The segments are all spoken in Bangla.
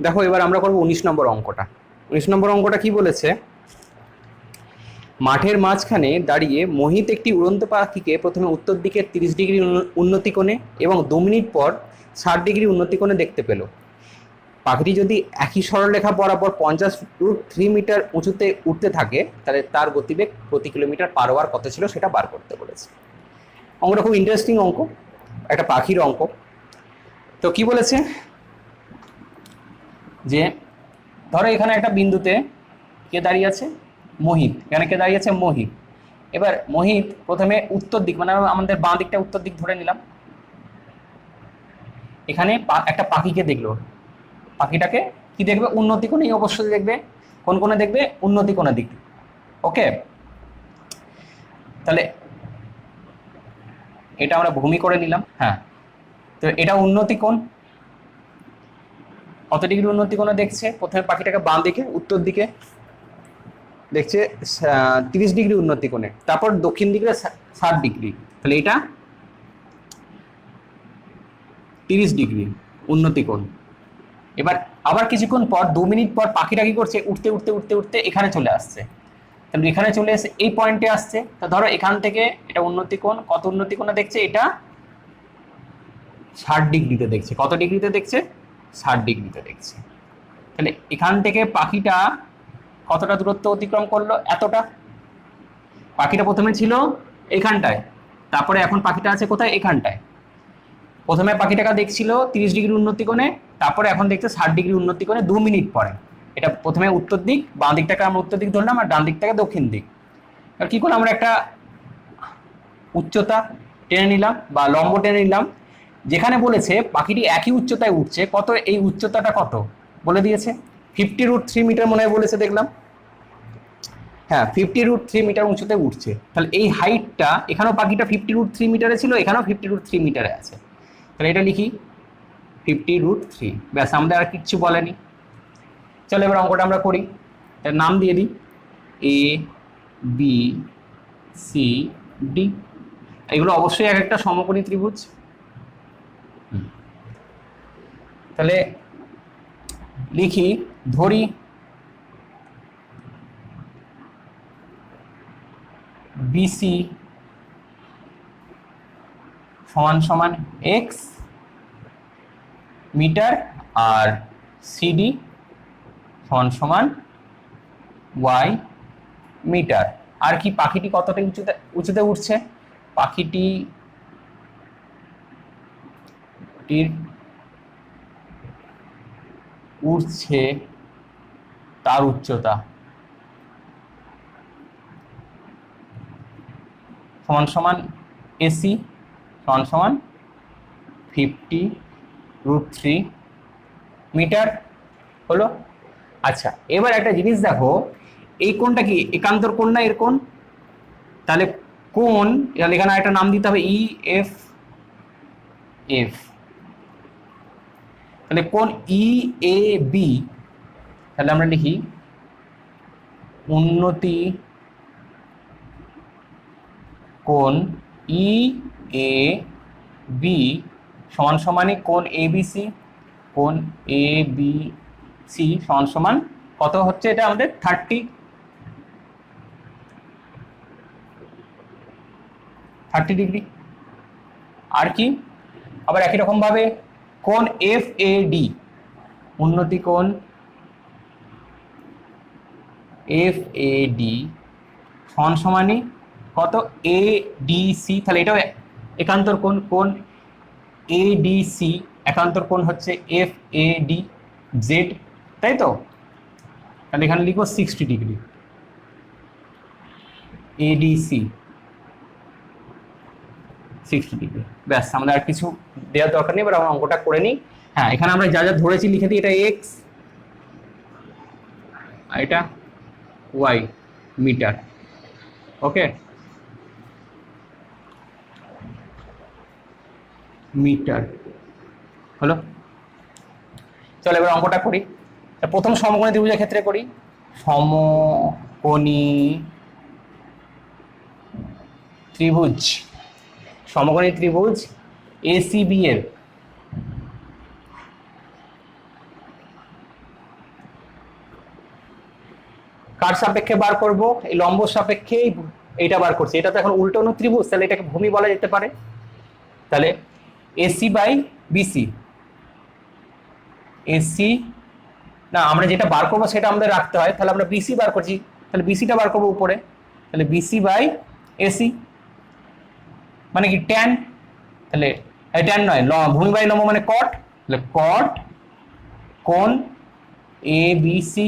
দেখো এবার আমরা করবো 19 নম্বর অঙ্কটা। 19 নম্বর অঙ্কটা কি বলেছে, মাঠের মাঝখানে দাঁড়িয়ে মোহিত একটি উড়ন্ত পাখিকে প্রথমে উত্তর দিকের 30 ডিগ্রি উন্নতি কোণে এবং 2 মিনিট পর 60 ডিগ্রি উন্নতি কোণে দেখতে পেল। পাখিটি যদি একই সরলরেখা বরাবর 50√3 মিটার উঁচুতে উঠতে থাকে তাহলে তার গতিবেগ প্রতি কিলোমিটার পার আওয়ার কত ছিল সেটা বার করতে বলেছে। অঙ্কটা খুব ইন্টারেস্টিং অঙ্ক, একটা পাখির অঙ্ক। তো কি বলেছে যে ধরো এখানে একটা বিন্দুতে কে দাঁড়িয়ে আছে, মোহিত। এখানে কে দাঁড়িয়ে আছে, মোহিত। এবার মোহিত প্রথমে উত্তর দিক, মানে আমাদের বাঁ দিকটা উত্তর দিক ধরে নিলাম। এখানে একটা পাখিকে দেখলো, পাখিটাকে কি দেখবে, উন্নতি কোণেই অবশ্যই দেখবে। কোন কোণে দেখবে, উন্নতি কোণের দিক। ওকে, তাহলে এটা আমরা ভূমি করে নিলাম। হ্যাঁ, তো এটা উন্নতি কোণ, কত ডিগ্রি উন্নতি কোণে দেখছে, প্রথমে পাখিটাকে বাঁ দিকে উত্তর দিকে দেখছে 30 ডিগ্রি উন্নতি কোণে, তারপর দক্ষিণ দিকে 60 ডিগ্রি, তাহলে এটা 30 ডিগ্রি উন্নতি কোণ। এবার আবার কিছুক্ষণ পর 2 মিনিট পর পাখিটা কি করছে, উঠতে উঠতে উঠতে উঠতে এখানে চলে আসছে। তাহলে এখানে চলে এসে এই পয়েন্টে আসছে। তা ধরো এখান থেকে এটা উন্নতি কোণ, কত উন্নতি কোণে দেখছে, এটা 60 ডিগ্রিতে দেখছে। কত ডিগ্রিতে দেখছে, 60 ডিগ্রিতে দেখছে। তাহলে এখান থেকে পাখিটা কতটা দূরত্ব অতিক্রম করলো, এতটা। পাখিটা প্রথমে ছিল এখানটায়, তারপরে এখন পাখিটা আছে কোথায়, এখানটায়। প্রথমে পাখিটাকে দেখছিল 30 ডিগ্রি উন্নতি কোণে, তারপরে এখন দেখছে 60 ডিগ্রি উন্নতি কোণে 2 মিনিট পরে। এটা প্রথমে উত্তর দিক, বাঁ দিকটাকে আমরা উত্তর দিক ধরলাম আর ডান দিকটাকে দক্ষিণ দিক। আর কি করলাম, আমরা একটা উচ্চতা টেনে নিলাম বা লম্ব টেনে নিলাম। যেখানে বলেছে পাখিটি একই উচ্চতায় উঠছে, কত, এই উচ্চতাটা কত বলে দিয়েছে, 50√3 মিটার মনে হয় বলেছে, দেখলাম। হ্যাঁ, 50√3 মিটার উঁচুতে উঠছে। তাহলে এই হাইটটা, এখানেও পাখিটা 50√3 মিটারে ছিল, এখানেও 50√3 মিটারে আছে। তাহলে এটা লিখি 50√3। ব্যাস, আমাদের আর কিচ্ছু বলেনি। চলো এবার অঙ্কটা আমরা করি। এর নাম দিয়ে দিই ABCD। এগুলো অবশ্যই এক একটা সমকোণী ত্রিভুজ। তাহলে লিখি, ধরি BC সমান সমান x মিটার আর CD সমান সমান y মিটার। আর কি, পাখিটি কতটা উঁচুতে উঁচুতে উঠছে, পাখিটি উঠছে তার উচ্চতা সমান সমান AC সমান সমান 50√3 মিটার হলো। আচ্ছা, এবার একটা জিনিস দেখো, এই কোণটা কি একান্তর কোণ না এর কোণ, তাহলে কোণ, এখানে একটা নাম দিতে হবে EFF। তাহলে কোণ EAB, তাহলে আমরা লিখি উন্নতি কোণ EAB সমান সমানই কোণ ABC। কোণ ABC সমান সমান কত হচ্ছে, এটা আমাদের 30 ডিগ্রি। আর কি, আবার একই রকম ভাবে কোণ FAD, উন্নতি কোণ FAD সমান সমানই কত, ADC। তাহলে এটাও একান্তর কোণ, কোণ ADC একান্তর কোণ হচ্ছে FADZ, তাই তো। তাহলে এখানে লিখবো 60 ডিগ্রি ADC 60 ডিগ্রি। ব্যাস, আমাদের আর কিছু দেওয়ার দরকার নেই। এবার আমরা অঙ্কটা করে নিই। হ্যাঁ, এখানে আমরা যা যা ধরেছি লিখে দিই, এটা x আর এটা y মিটার। ওকে, মিটার হলো। চলো এবার অঙ্কটা করি। প্রথম সমকোণী ত্রিভুজের ক্ষেত্রে করি। সমকোণী ত্রিভুজ, সমকোণী ত্রিভুজ ACB এর সাপেক্ষে বার করব, এই লম্ব সাপেক্ষে এইটা বার করছি। এটা তো এখন উল্টো ত্রিভুজ, তাহলে এটাকে ভূমি বলা যেতে পারে। তাহলে এসি বাই বিসি, এসি না, আমরা যেটা বার করবো সেটা আমাদের রাখতে হয়, তাহলে আমরা বিসি বার করছি, তাহলে বিসিটা বার করবো উপরে, তাহলে বিসি বাই এসি মানে কি ট্যান, তাহলে ট্যান নয়, ভূমি বাই লম্ব মানে কট, তাহলে কট কোণ এ বি সি,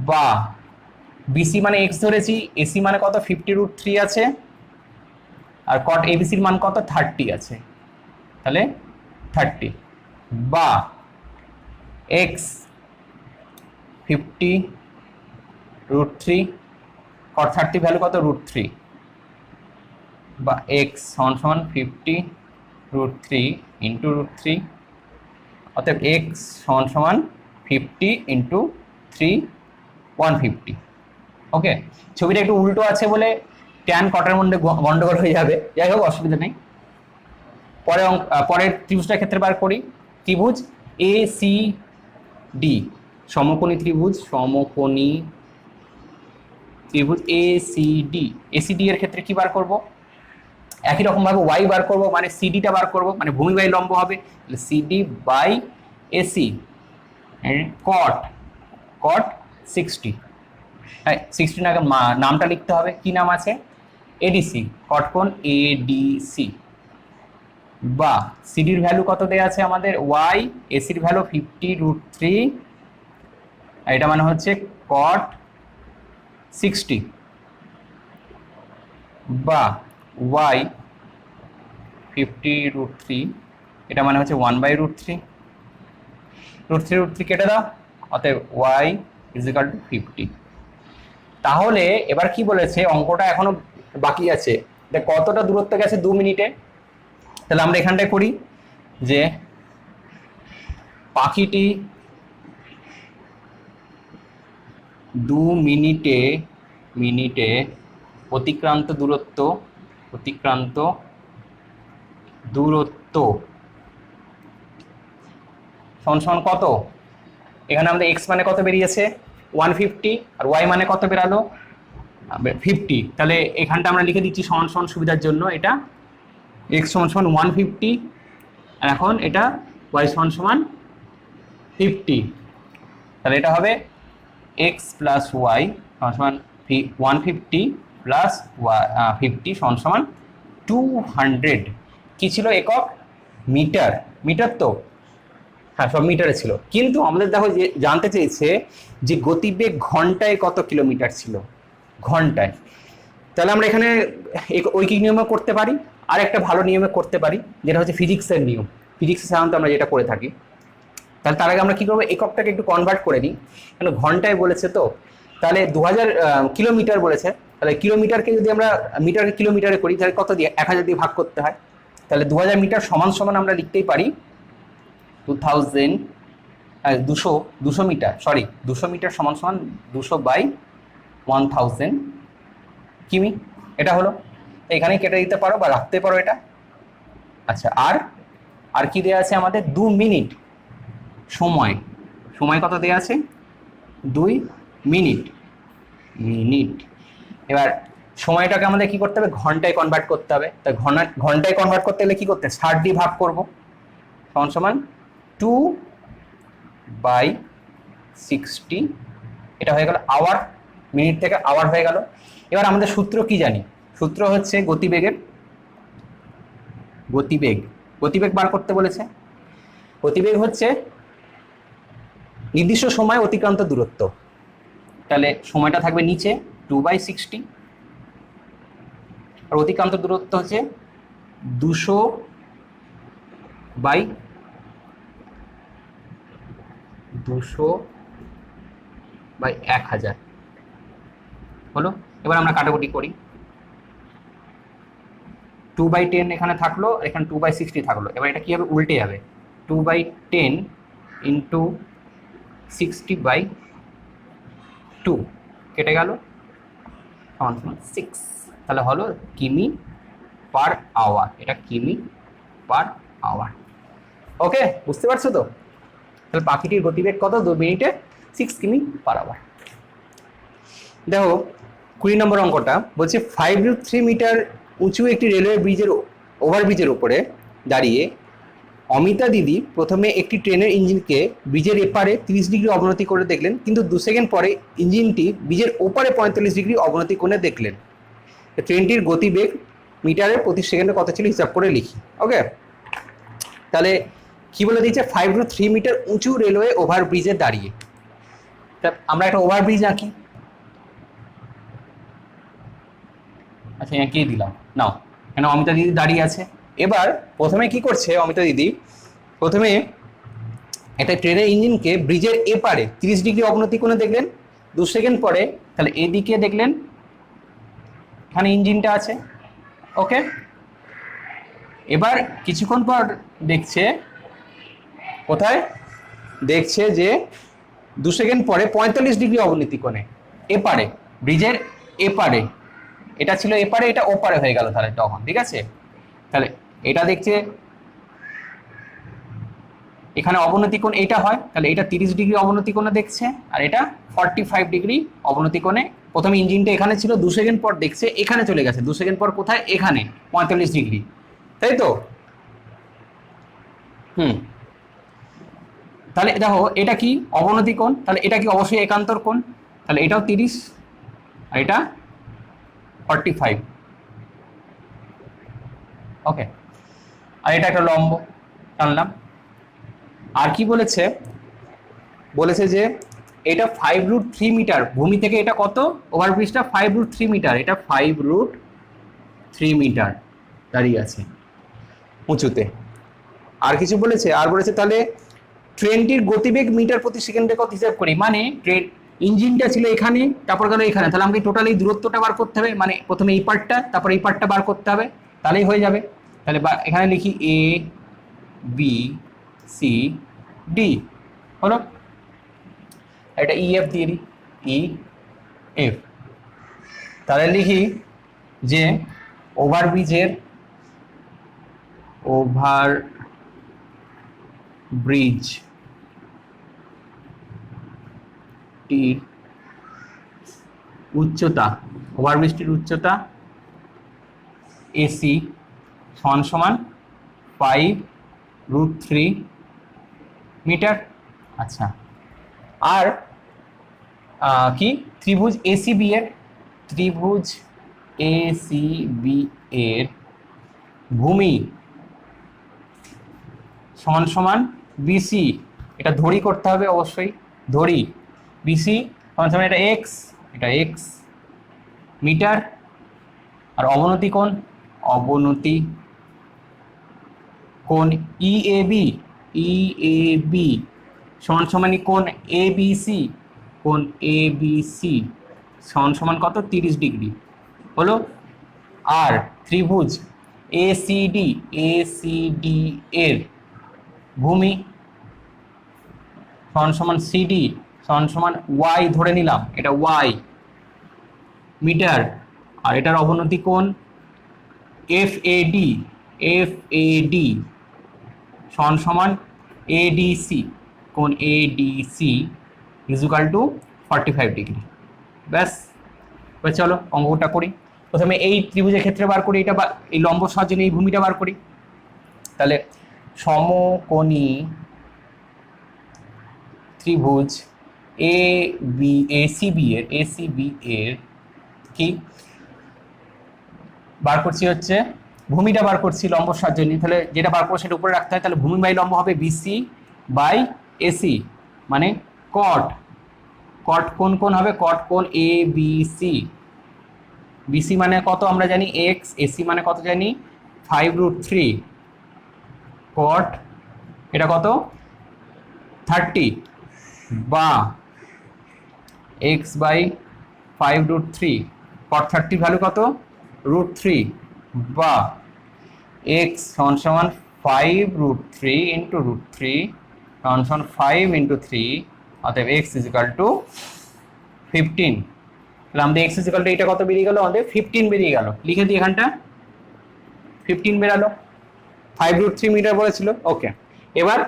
বা বিসি মানে এক্স ধরেছি, এসি মানে কত 50√3 আছে, আর কট এবিসির মান কত 30 আছে, তাহলে 30, বা এক্স 50√3, কট 30 ভ্যালু কত √3, বা এক্স সমান 50√3 ইন্টু √3, অতএব এক্স সমান 50 ইন্টু 3 150। ওকে, ছবিটা একটু উল্টো আছে বলে ট্যান কটের মধ্যে গন্ডগোল হয়ে যাবে, যাই হোক অসুবিধা নেই। পরের ত্রিভুজটার ক্ষেত্রে বার করি, ত্রিভুজ এ সি ডি, সমকোণী ত্রিভুজ, সমকোণী ত্রিভুজ এ সি ডি। এসিডি এর ক্ষেত্রে কি বার করব, একই রকম ভাবে ওয়াই বার করব, মানে সিডিটা বার করব, মানে ভূমি বাই লম্ব হবে, তাহলে সিডি বাই এসি, কট কট 60, হ্যাঁ 60 না, নামটা লিখতে হবে, কি নাম আছে, এডিসি, কট কোণ এডিসি, বা সিডির ভ্যালু কত দেয়া আছে আমাদের ওয়াই, এসির ভ্যালু 50√3, এটা মানে হচ্ছে কট 60, বা ওয়াই 50√3, এটা মানে হচ্ছে 1/√3, √3 কেটে দাও, অতএব ওয়াই ইজ ইকুয়াল টু 50। তাহলে এবার কি বলেছে, অঙ্কটা এখনো বাকি আছে, কতটা দূরত্ব গেছে 2 মিনিটে, তাহলে আমরা এখানটায় করি যে পাখিটি 2 মিনিটে অতিক্রান্ত দূরত্ব সমান কত, এখানে আমাদের এক্স মানে কত বেরিয়েছে 150, আর ওয়াই মানে কত বেরালো 50, তাহলে এখানটা আমরা লিখে দিচ্ছি সমান সমান সুবিধার জন্য, এটা এক্স সমান 150, আর এখন এটা ওয়াই সমান 50, তাহলে এটা হবে এক্স প্লাস ওয়াই সমান 150 প্লাস 50 সমান 200। কি ছিল একক, মিটার, মিটার তো হ্যাঁ সব মিটারে ছিল, কিন্তু আমাদের দেখো যে জানতে চেয়েছে যে গতিবেগ ঘন্টায় কত কিলোমিটার ছিল, ঘন্টায়। তাহলে আমরা এখানে ঐকিক নিয়মে করতে পারি, আর একটা ভালো নিয়মে করতে পারি, যেটা হচ্ছে ফিজিক্সের নিয়ম, ফিজিক্সে সাধারণত আমরা যেটা করে থাকি। তাহলে তার আগে আমরা কি করবো, এককটাকে একটু কনভার্ট করে নিই, কারণ ঘন্টায় বলেছে তো, তাহলে 2000 কিলোমিটার বলেছে, তাহলে কিলোমিটারকে যদি আমরা মিটারকে কিলোমিটারে করি, তাহলে কত দিয়ে 1000 দিয়ে ভাগ করতে হয়, তাহলে 2000 মিটার সমান আমরা লিখতেই পারি 200 মিটার, সরি 200 মিটার সমান 200/1000 কিমি, এটা হলো, এখানে কেটে দিতে পারো বা রাখতে পারো এটা। আচ্ছা, আর কি দেওয়া আছে আমাদের, 2 মিনিট সময় কত দেওয়া আছে 2 মিনিট, এবার সময়টাকে আমাদের কি করতে হবে, ঘন্টায় কনভার্ট করতে হবে, তাই ঘন্টায় কনভার্ট করতে গেলে কি করতে, 60 দিয়ে ভাগ করবো, সমান 2/60, এটা হয়ে গেল আওয়ার, মিনিট থেকে আওয়ার হয়ে গেল। এবার আমাদের সূত্র কি জানি, সূত্র হচ্ছে গতিবেগ বার করতে বলেছে। গতিবেগ হচ্ছে নির্দিষ্ট সময় অতিক্রান্ত দূরত্ব, তাহলে সময়টা থাকবে নিচে 2/60, আর অতিক্রান্ত দূরত্ব হচ্ছে 200/1000 হলো। এবার আমরা কাটাকুটি করি, 2/10 এখানে থাকলো, এখানে 2/60 থাকলো, এবার এটা কি হবে, উল্টে যাবে, 2/10 ইন্টু 60/2 কেটে গেল, সমান 6, তাহলে হলো কিমি পার আওয়ার, এটা কিমি পার আওয়ার। ওকে, বুঝতে পারছো তো, তাহলে পাখিটির গতিবেগ কত, 2 মিনিটে 6 কিমি পার আওয়ার। দেখো 20 নম্বর অঙ্কটা বলছে 5√3 মিটার উঁচু একটি রেলওয়ে ব্রিজের ওভারব্রিজের উপরে দাঁড়িয়ে অমিতা দিদি প্রথমে একটি ট্রেনের ইঞ্জিনকে ব্রিজের এপারে 30 ডিগ্রি অবনতি করে দেখলেন, কিন্তু 2 সেকেন্ড পরে ইঞ্জিনটি ব্রিজের ওপারে 45 ডিগ্রি অবনতি কোণে দেখলেন। ট্রেনটির গতিবেগ মিটারে প্রতি সেকেন্ডে কত ছিল হিসাব করে লিখি। ওকে, তাহলে কি বলে দিয়েছে 5√3 মিটার উঁচু রেলওয়ে ওভারব্রিজে দাঁড়িয়ে। আমরা একটা ওভারব্রিজ আঁকি। আচ্ছা এঁকেই দিলাম, নাও কেন অমিতা দিদি দাঁড়িয়ে আছে। এবার প্রথমে কি করছে অমিতা দিদি, প্রথমে একটা ট্রেনের ইঞ্জিনকে ব্রিজের এপারে 30 ডিগ্রি অবনতি কোণে দেখলেন, 2 সেকেন্ড পরে তাহলে এদিকে দেখলেন এখানে ইঞ্জিনটা আছে। ওকে, এবার কিছুক্ষণ পর দেখছে কোথায়, দেখছে যে 2 সেকেন্ড পরে 45 ডিগ্রি অবনতি কোণে এপারে, ব্রিজের এপারে। এটা ছিল এপারে, এটা ওপারে হয়ে গেল তাহলে তখন, ঠিক আছে। তাহলে এটা দেখছে এখানে অবনতি কোণ এটা হয়, তাহলে এটা 30 ডিগ্রি অবনতি কোণে দেখছে, আর এটা 45 ডিগ্রি অবনতি কোণে। প্রথমে ইঞ্জিনটা এখানে ছিল, 2 সেকেন্ড পর দেখছে এখানে চলে গেছে, 2 সেকেন্ড পর কোথায়, এখানে 45 ডিগ্রি, তাই তো। তাহলে দেখো এটা কি অবনতি কোণ, তাহলে এটা কি অবশ্যই একান্তর কোণ, তাহলে এটাও 30 আর এটা 45। ওকে, আর এটা একটা লম্ব টানলাম। আর কি বলেছে, বলেছে যে এটা 5√3 মিটার ভূমি থেকে, এটা কত ওভারব্রিজটা 5√3 মিটার, এটা 5√3 মিটার দাঁড়িয়ে আছে উঁচুতে। আর কিছু বলেছে, আর বলেছে তাহলে ট্রেনটির গতিবেগ মিটার প্রতি সেকেন্ডে কত হিসাব করি, মানে ট্রেন ইঞ্জিনটা ছিল এখানে, তারপর গেল এখানে, তাহলে আমাকে টোটাল এই দূরত্বটা বার করতে হবে, মানে প্রথমে এই পার্টটা তারপর এই পার্টটা বার করতে হবে, তাহলেই হয়ে যাবে। তাহলে এখানে লিখি এ বি সি ডি হলো, এটা ইএফ দিয়ে দিই, ই এফ। তাহলে লিখি যে ওভারব্রিজের টির উচ্চতা, ওভারব্রিজটির উচ্চতা এসি সমান সমান 5√3 মিটার। আচ্ছা, আর কি ত্রিভুজ এসিবি এর, ত্রিভুজ এসিবি এর ভূমি সমান সমান বিসি, এটা ধরি করতে হবে অবশ্যই, ধরি বিসি সমান সমান এটা এক্স, এটা এক্স মিটার। আর অবনতি কোণ, অবনতি কোণ ইএবি, ইএবি সমান সমানই কোণ এবিসি, কোণ এবিসি সমান সমান কত 30 ডিগ্রি হলো। আর ত্রিভুজ এসিডি, এসিডি এর ভূমি সমান সমান সিডি সমান সমান ওয়াই ধরে নিলাম, এটা ওয়াই মিটার। আর এটার অবনতি কোণ এফএডি, এফএডি সমান সমান এডিসি, কোণ এডিসি ইজুকাল টু 45 ডিগ্রি। ব্যাস, এবার চলো অঙ্কটা করি। প্রথমে এই ত্রিভুজের ক্ষেত্রে বার করি, এটা এই লম্ব সাহায্যে এই ভূমিটা বার করি। তাহলে সমকোণী ত্রিভুজ এসিবি এর কি বার করছি হচ্ছে ভূমিটা বার করছি লম্ব সাহায্য নিয়ে, তাহলে যেটা বার করবো সেটা উপরে রাখতে হয়। তাহলে ভূমি বাই লম্ব হবে বিসি বাই এসি, মানে কট, কট কোণ কোণ হবে, কট কোণ এ বি সি। বিসি মানে কত আমরা জানি এক্স, এসি মানে কত জানি 5√3, কট এটা কত 30 বা এক্স বাই 5√3, কট 30 ভ্যালু কত √3, বা এক্স সমান সমান 5√3 ইন্টু √3 সমান সমান 5 ইন্টু 3, অতএব এক্স ইজ ইকাল টু 15। তাহলে আমাদের এক্স ইজ ইকাল টু এটা কত বেরিয়ে গেল, আমাদের 15 বেরিয়ে গেল। লিখে দিই এখানটা 15 বেরালো, 5√3 মিটার বলেছিল। ওকে, এবার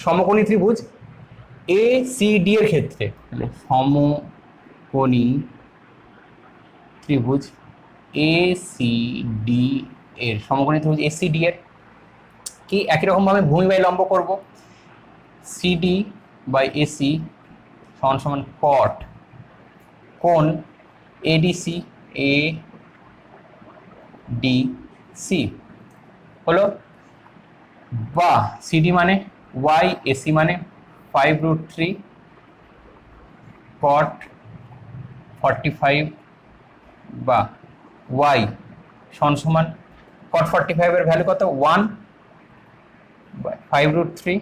সমকোণী ত্রিভুজ এ সি ডি এর ক্ষেত্রে, তাহলে সমকোণী ত্রিভুজ এ সি ডি এর, সমকোণী ত্রিভুজ এ সি ডি এর কি একই রকম ভাবে ভূমি বাই লম্ব করব, সিডি বাই এসি সমান সমান কট কোণ এডিসি, এ ডি সি হলো, বা সিডি মানে ওয়াই, এসি মানে 5√3 কট 45, বা ওয়াই সমান সমান কট 45 এর ভ্যালু কত 1 5√3,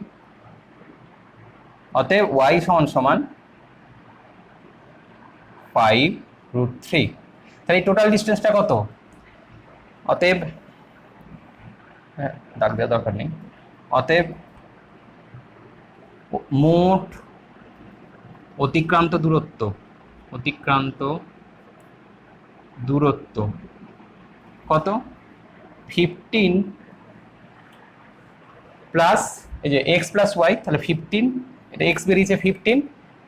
অতএব ওয়াই সমান সমান 5√3। তাহলে এই টোটাল ডিস্টেন্সটা কত? অতএব দাগ দেওয়ার দরকার নেই। অতএব মোট অতিক্রান্ত দূরত্ব কত? 15 প্লাস এই যে এক্স প্লাস ওয়াই, তাহলে 15, এটা এক্স বেরিয়েছে 15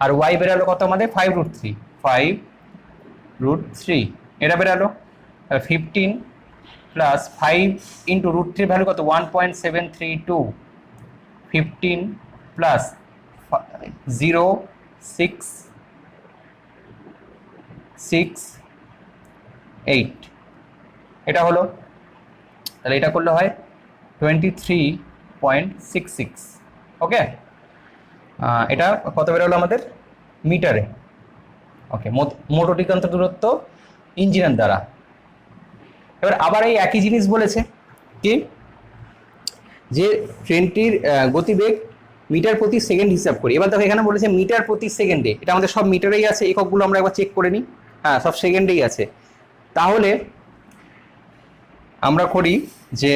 আর ওয়াই বেরালো কত আমাদের 5√3, এটা বেরালো 15 প্লাস 5 ইন্টু √3 ভ্যালু কত 1.732, 15 প্লাস 0.668, এটা হলো, তাহলে এটা করলে হয় 23.66। ওকে, এটা কত বেরোলো আমাদের মিটারে। ওকে, মোট অতিক্রান্ত দূরত্ব ইঞ্জিনের দ্বারা। এবার আবার এই একই জিনিস বলেছে কি, যে ট্রেনটির গতিবেগ মিটার প্রতি সেকেন্ড হিসাব করি। এবার দেখো এখানে বলেছে মিটার প্রতি সেকেন্ডে, এটা আমাদের সব মিটারেই আছে, এককগুলো আমরা একবার চেক করে নিই। হ্যাঁ, সব সেকেন্ডেই আছে। তাহলে আমরা করি যে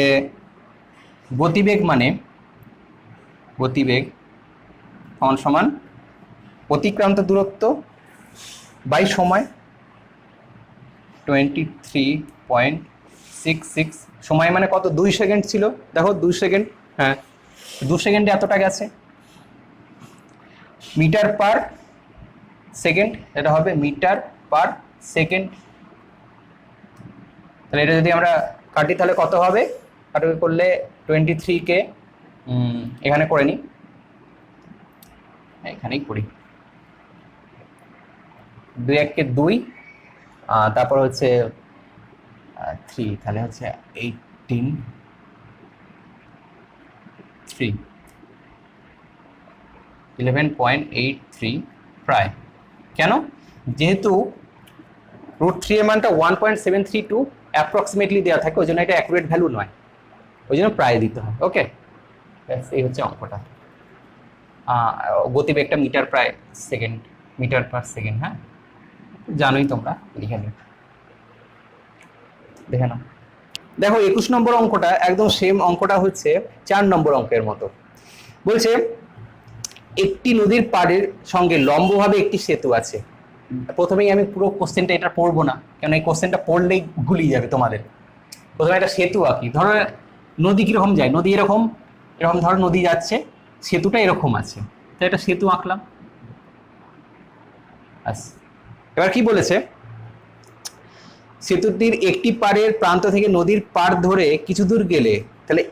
গতিবেগ সমান সমান অতিক্রান্ত দূরত্ব বাই সময় 23.66, সময় মানে কত 2 সেকেন্ড ছিল, দেখো 2 সেকেন্ড, হ্যাঁ 2 সেকেন্ডে এতটা গেছে, মিটার পার সেকেন্ড, এটা হবে মিটার পার সেকেন্ড। তাহলে এটা যদি আমরা কাটি তাহলে কত হবে, কাটাকুটি করলে 23 কে এখানে করে নিই, এখানেই করি, 2 1 কে 2, তারপর হচ্ছে 3, তাহলে হচ্ছে 18 3 11.83 প্রায়। কেন? যেহেতু √3 এর মানটা 1.732 অ্যাপ্রক্সিমেটলি দেওয়া থাকে, ওই জন্য এটা অ্যাকুরেট ভ্যালু নয়, ওই জন্য প্রায় দিতে হয়। ওকে, এই হচ্ছে অঙ্কটা। গতিবেগটা মিটার প্রায় সেকেন্ড, মিটার পার সেকেন্ড। হ্যাঁ, জানোই তোমরা, লিখে নিও, দেখে নাও। দেখো 21 নম্বর অঙ্কটা একদম সেম অঙ্কটা হচ্ছে 4 নম্বর অঙ্কের মতো। বলছে একটি নদীর পাড়ের সঙ্গে লম্বভাবে একটি সেতু আছে। প্রথমেই আমি পুরো কোশ্চেনটা এটা পড়বো না, কারণ এই কোশ্চেনটা পড়লেই গুলিয়ে যাবে তোমাদের। প্রথমে একটা সেতু আঁকি, ধরো নদী কিরকম যায়, নদী এরকম এরকম ধরো নদী যাচ্ছে, সেতুটা এরকম আছে, তো এটা সেতু আঁকলাম। আচ্ছা, এবার কি বলেছে, সেতুটির একটি পাড়ের প্রান্ত থেকে নদীর পাড় ধরে কিছু দূর গেলে, তাহলে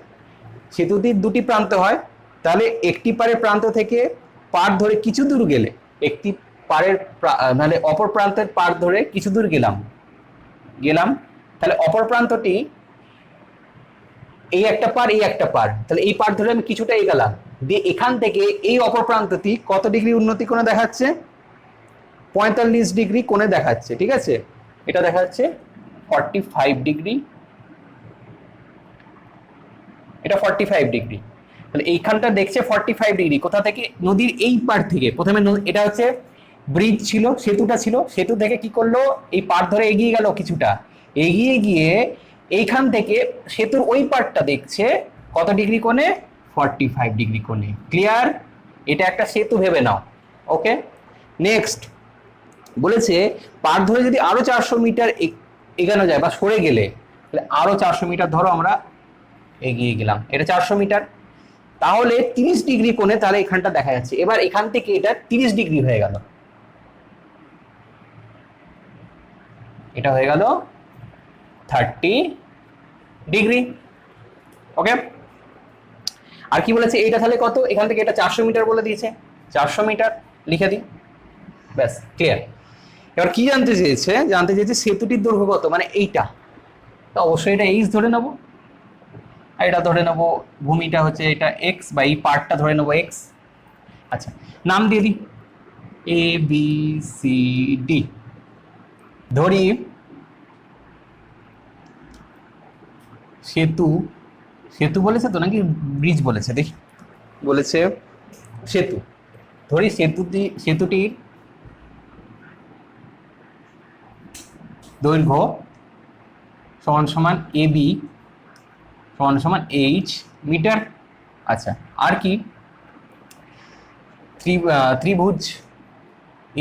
সেতুটির দুটি প্রান্ত হয়, তাহলে একটি পাড়ের প্রান্ত থেকে পাড় ধরে কিছু দূর গেলে, একটি পাড়ের মানে অপর প্রান্তের পাড় ধরে কিছু দূর গেলাম, তাহলে অপর প্রান্তটি এই একটা পাড়, এই একটা পাড়, তাহলে এই পাড় ধরে আমি কিছুটা এগোলাম, দিয়ে এখান থেকে এই অপর প্রান্তটি কত ডিগ্রি উন্নতি কোণে দেখাচ্ছে, 45 ডিগ্রি কোণে দেখাচ্ছে। ঠিক আছে, এটা দেখাচ্ছে 45 ডিগ্রি, এটা 45 ডিগ্রি। তাহলে এইখানটা দেখছে 45 ডিগ্রি, কোথা থেকে, নদীর এই পাড় থেকে। প্রথমে এটা হচ্ছে ব্রিজ ছিল, সেতুটা ছিল, সেতু থেকে কি করলো, এই পাড় ধরে এগিয়ে গেল কিছুটা, এগিয়ে গিয়ে এইখান থেকে সেতুর ওই পাড়টা দেখছে কত ডিগ্রি কোণে, 45 ডিগ্রি কোণে। ক্লিয়ার? এটা একটা সেতু ভেবে নাও। ওকে, নেক্সট বলেছে পাড় ধরে যদি আরো 400 মিটার এগানো যায় বা সরে গেলে, তাহলে আরো 400 মিটার ধরো আমরা এগিয়ে গেলাম, এটা 400 মিটার। তাহলে 30 ডিগ্রি কোণে তাহলে এখানটা দেখা যাচ্ছে। এবার এখান থেকে এটা 30 ডিগ্রি হয়ে গেল, এটা হয়ে গেল 30 ডিগ্রি। ওকে, আর কি বলেছে এইটা তাহলে কত, এখান থেকে এটা 400 মিটার বলে দিয়েছে, 400 মিটার লিখে দিই, ব্যাস ক্লিয়ার। এবার কি জানতে চেয়েছে সেতুটির দৈর্ঘ্য কত, মানে এইটা, তো অবশ্যই এটা এইচ ধরে নেবো, আর এটা ধরে নেবো ভূমিটা হচ্ছে এটা এক্স, বা এই পার্টটা ধরে নেবো এক্স। আচ্ছা, নাম দিয়ে দিই এ বি সি ডি। ধরি সেতু, সেতু বলেছে তো নাকি ব্রিজ বলেছে, দেখি, বলেছে সেতু। ধরি সেতুটির দৈর্ঘ্য সমান সমান এ বি সমান সমান এইচ মিটার। আচ্ছা, আর কি, ত্রিভুজ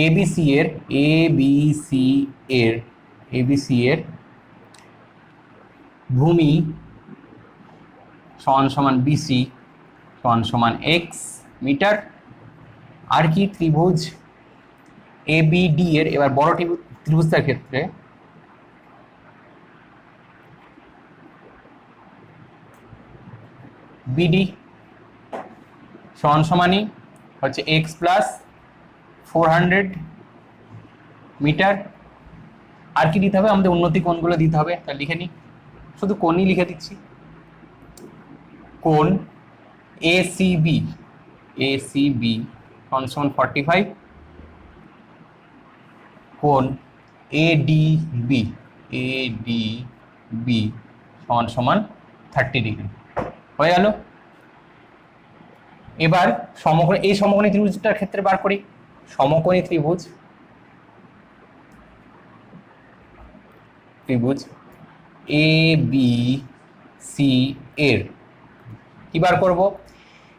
এবিসি এর এবিসি এর ভূমি সমান সমান বিসি সমান সমান এক্স মিটার। আর কি, ত্রিভুজ এবিডি এর, এবার বড় ত্রিভুজটার ক্ষেত্রে বিডি সমান সমানই হচ্ছে এক্স প্লাস 400 মিটার। আর কি দিতে হবে আমাদের, উন্নতি কোণগুলো দিতে হবে, তা লিখে নিই, শুধু কোণই লিখে দিচ্ছি। কোণ এসিবি সমান সমান 45, কোণ এডিবি সমান সমান 30 ডিগ্রি হয়ে গেল। এবার সমকোণী, এই সমকোণী ত্রিভুজটার ক্ষেত্রে বার করি, সমকোণী ত্রিভুজ এ বি সি এর কি বার করব,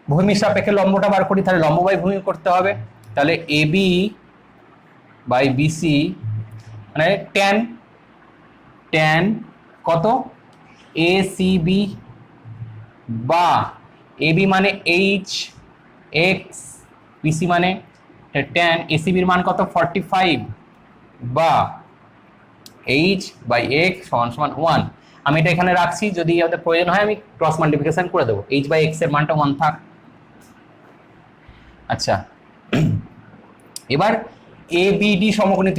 ভূমির সাপেক্ষে লম্বটা বার করি, তাহলে লম্ব বাই ভূমি করতে হবে, তাহলে এ বি বাই বিসি মানে ট্যান কত এ সি বি, বা এ বি মানে এইচ এক্স, বিসি মানে ট্যান এসিবির মান কত 45, বা এইচ বাই এক্স সমান সমান 1। আমি এটা এখানে রাখছি, যদি আমাদের প্রয়োজন হয় আমি ক্রস মাল্টিপ্লিকেশন করে দেবো, এইচ বাই এক্স এর মানটা 1 থাক। আচ্ছা, এবার এবিডি সমকোণী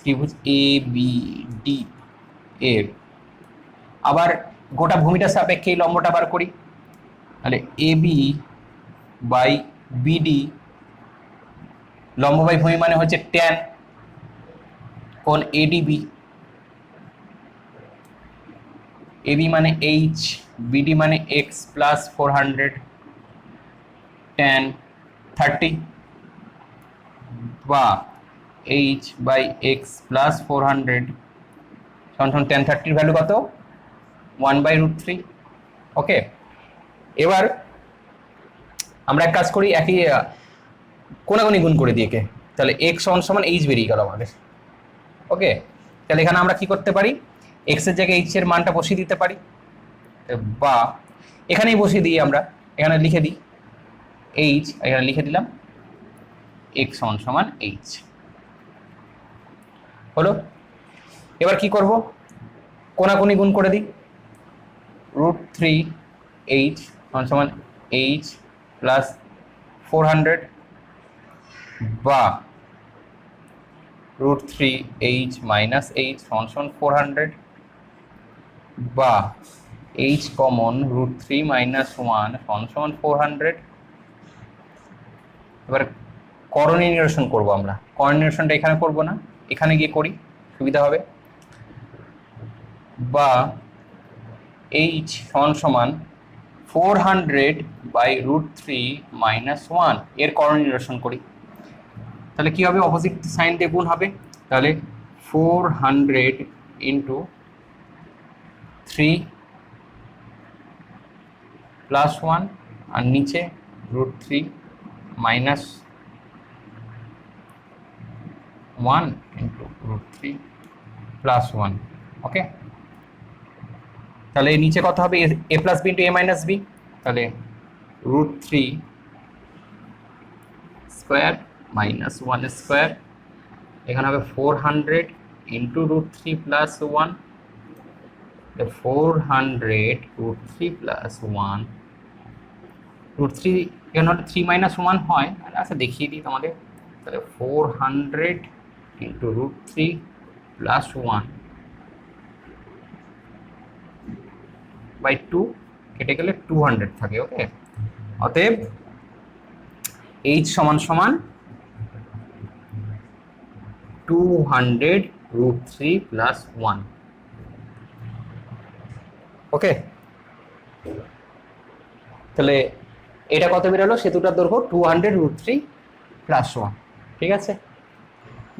ত্রিভুজ এবিডি এর আবার গোটা ভূমিটার সাপেক্ষে লম্বটা বার করি, তাহলে এবি বাই বিডি, লম্ব বাই ভূমি মানে হচ্ছে ট্যান কোণ এডিবি, এবি মানে এইচ, বিডি মানে এক্স প্লাস 400 ট্যান 30, বা এইচ বাই এক্স প্লাস 400 সমান ট্যান 30 ভ্যালু কত 1/√3। ওকে, এবার আমরা এক কাজ করি, একই কোনাগুনি গুণ করে দিয়ে, তাহলে এক্স সমান সমান এইচ বেরিয়ে গেল আমাদের। ওকে, তাহলে এখানে আমরা কি করতে পারি, এক্স এর জায়গায় এইচ এর মানটা বসিয়ে দিতে পারি, বা এখানেই বসিয়ে দিই, আমরা এখানে লিখে দিই এইচ, এখানে লিখে দিলাম এক্স সমান সমান এইচ হলো। এবার কি করব, কোনাকুনি গুণ করে দিই, √3h সমান সমান এইচ প্লাস 400, বা √3h মাইনাস এইচ সমান সমান 400, বা h কমন √3 মাইনাস 1 সমান সমান 400। এবার করণীয় নিরসন করব, আমরা করণীয় নিরসনটা এখানে করব না, এখানে গিয়ে করি সুবিধা হবে, বা h সমান সমান 400/√3 মাইনাস 1 এর করণীয় নিরসন করি, তাহলে কি হবে, অপোজিট সাইন দিয়ে গুণ হবে, তাহলে 400 ইন্টু 3 প্লাস 1, আর নিচে √3 মাইনাস 1 ইন্টু √3 প্লাস 1। ওকে, তাহলে নিচে কত হবে, এ প্লাস বি ইন্টু এ মাইনাস বি, তাহলে √3 স্কোয়ার মাইনাস 1 স্কোয়ার, এখানে হবে 400 ইন্টু √3 প্লাস 1, 400 √3 প্লাস 1, √3 এখানে 3 মাইনাস 1 হয়, আচ্ছা দেখিয়ে দিই তোমাদের, তাহলে 400 ইন্টু √3 প্লাস 1 বাই 2 কেটে গেলে 200 থাকে। ওকে, অতএব h সমান সমান 200 √3 প্লাস 1। ওকে, তাহলে এটা কত বেরোলো, সেতুটার দৈর্ঘ্য 200 √3 প্লাস 1। ঠিক আছে,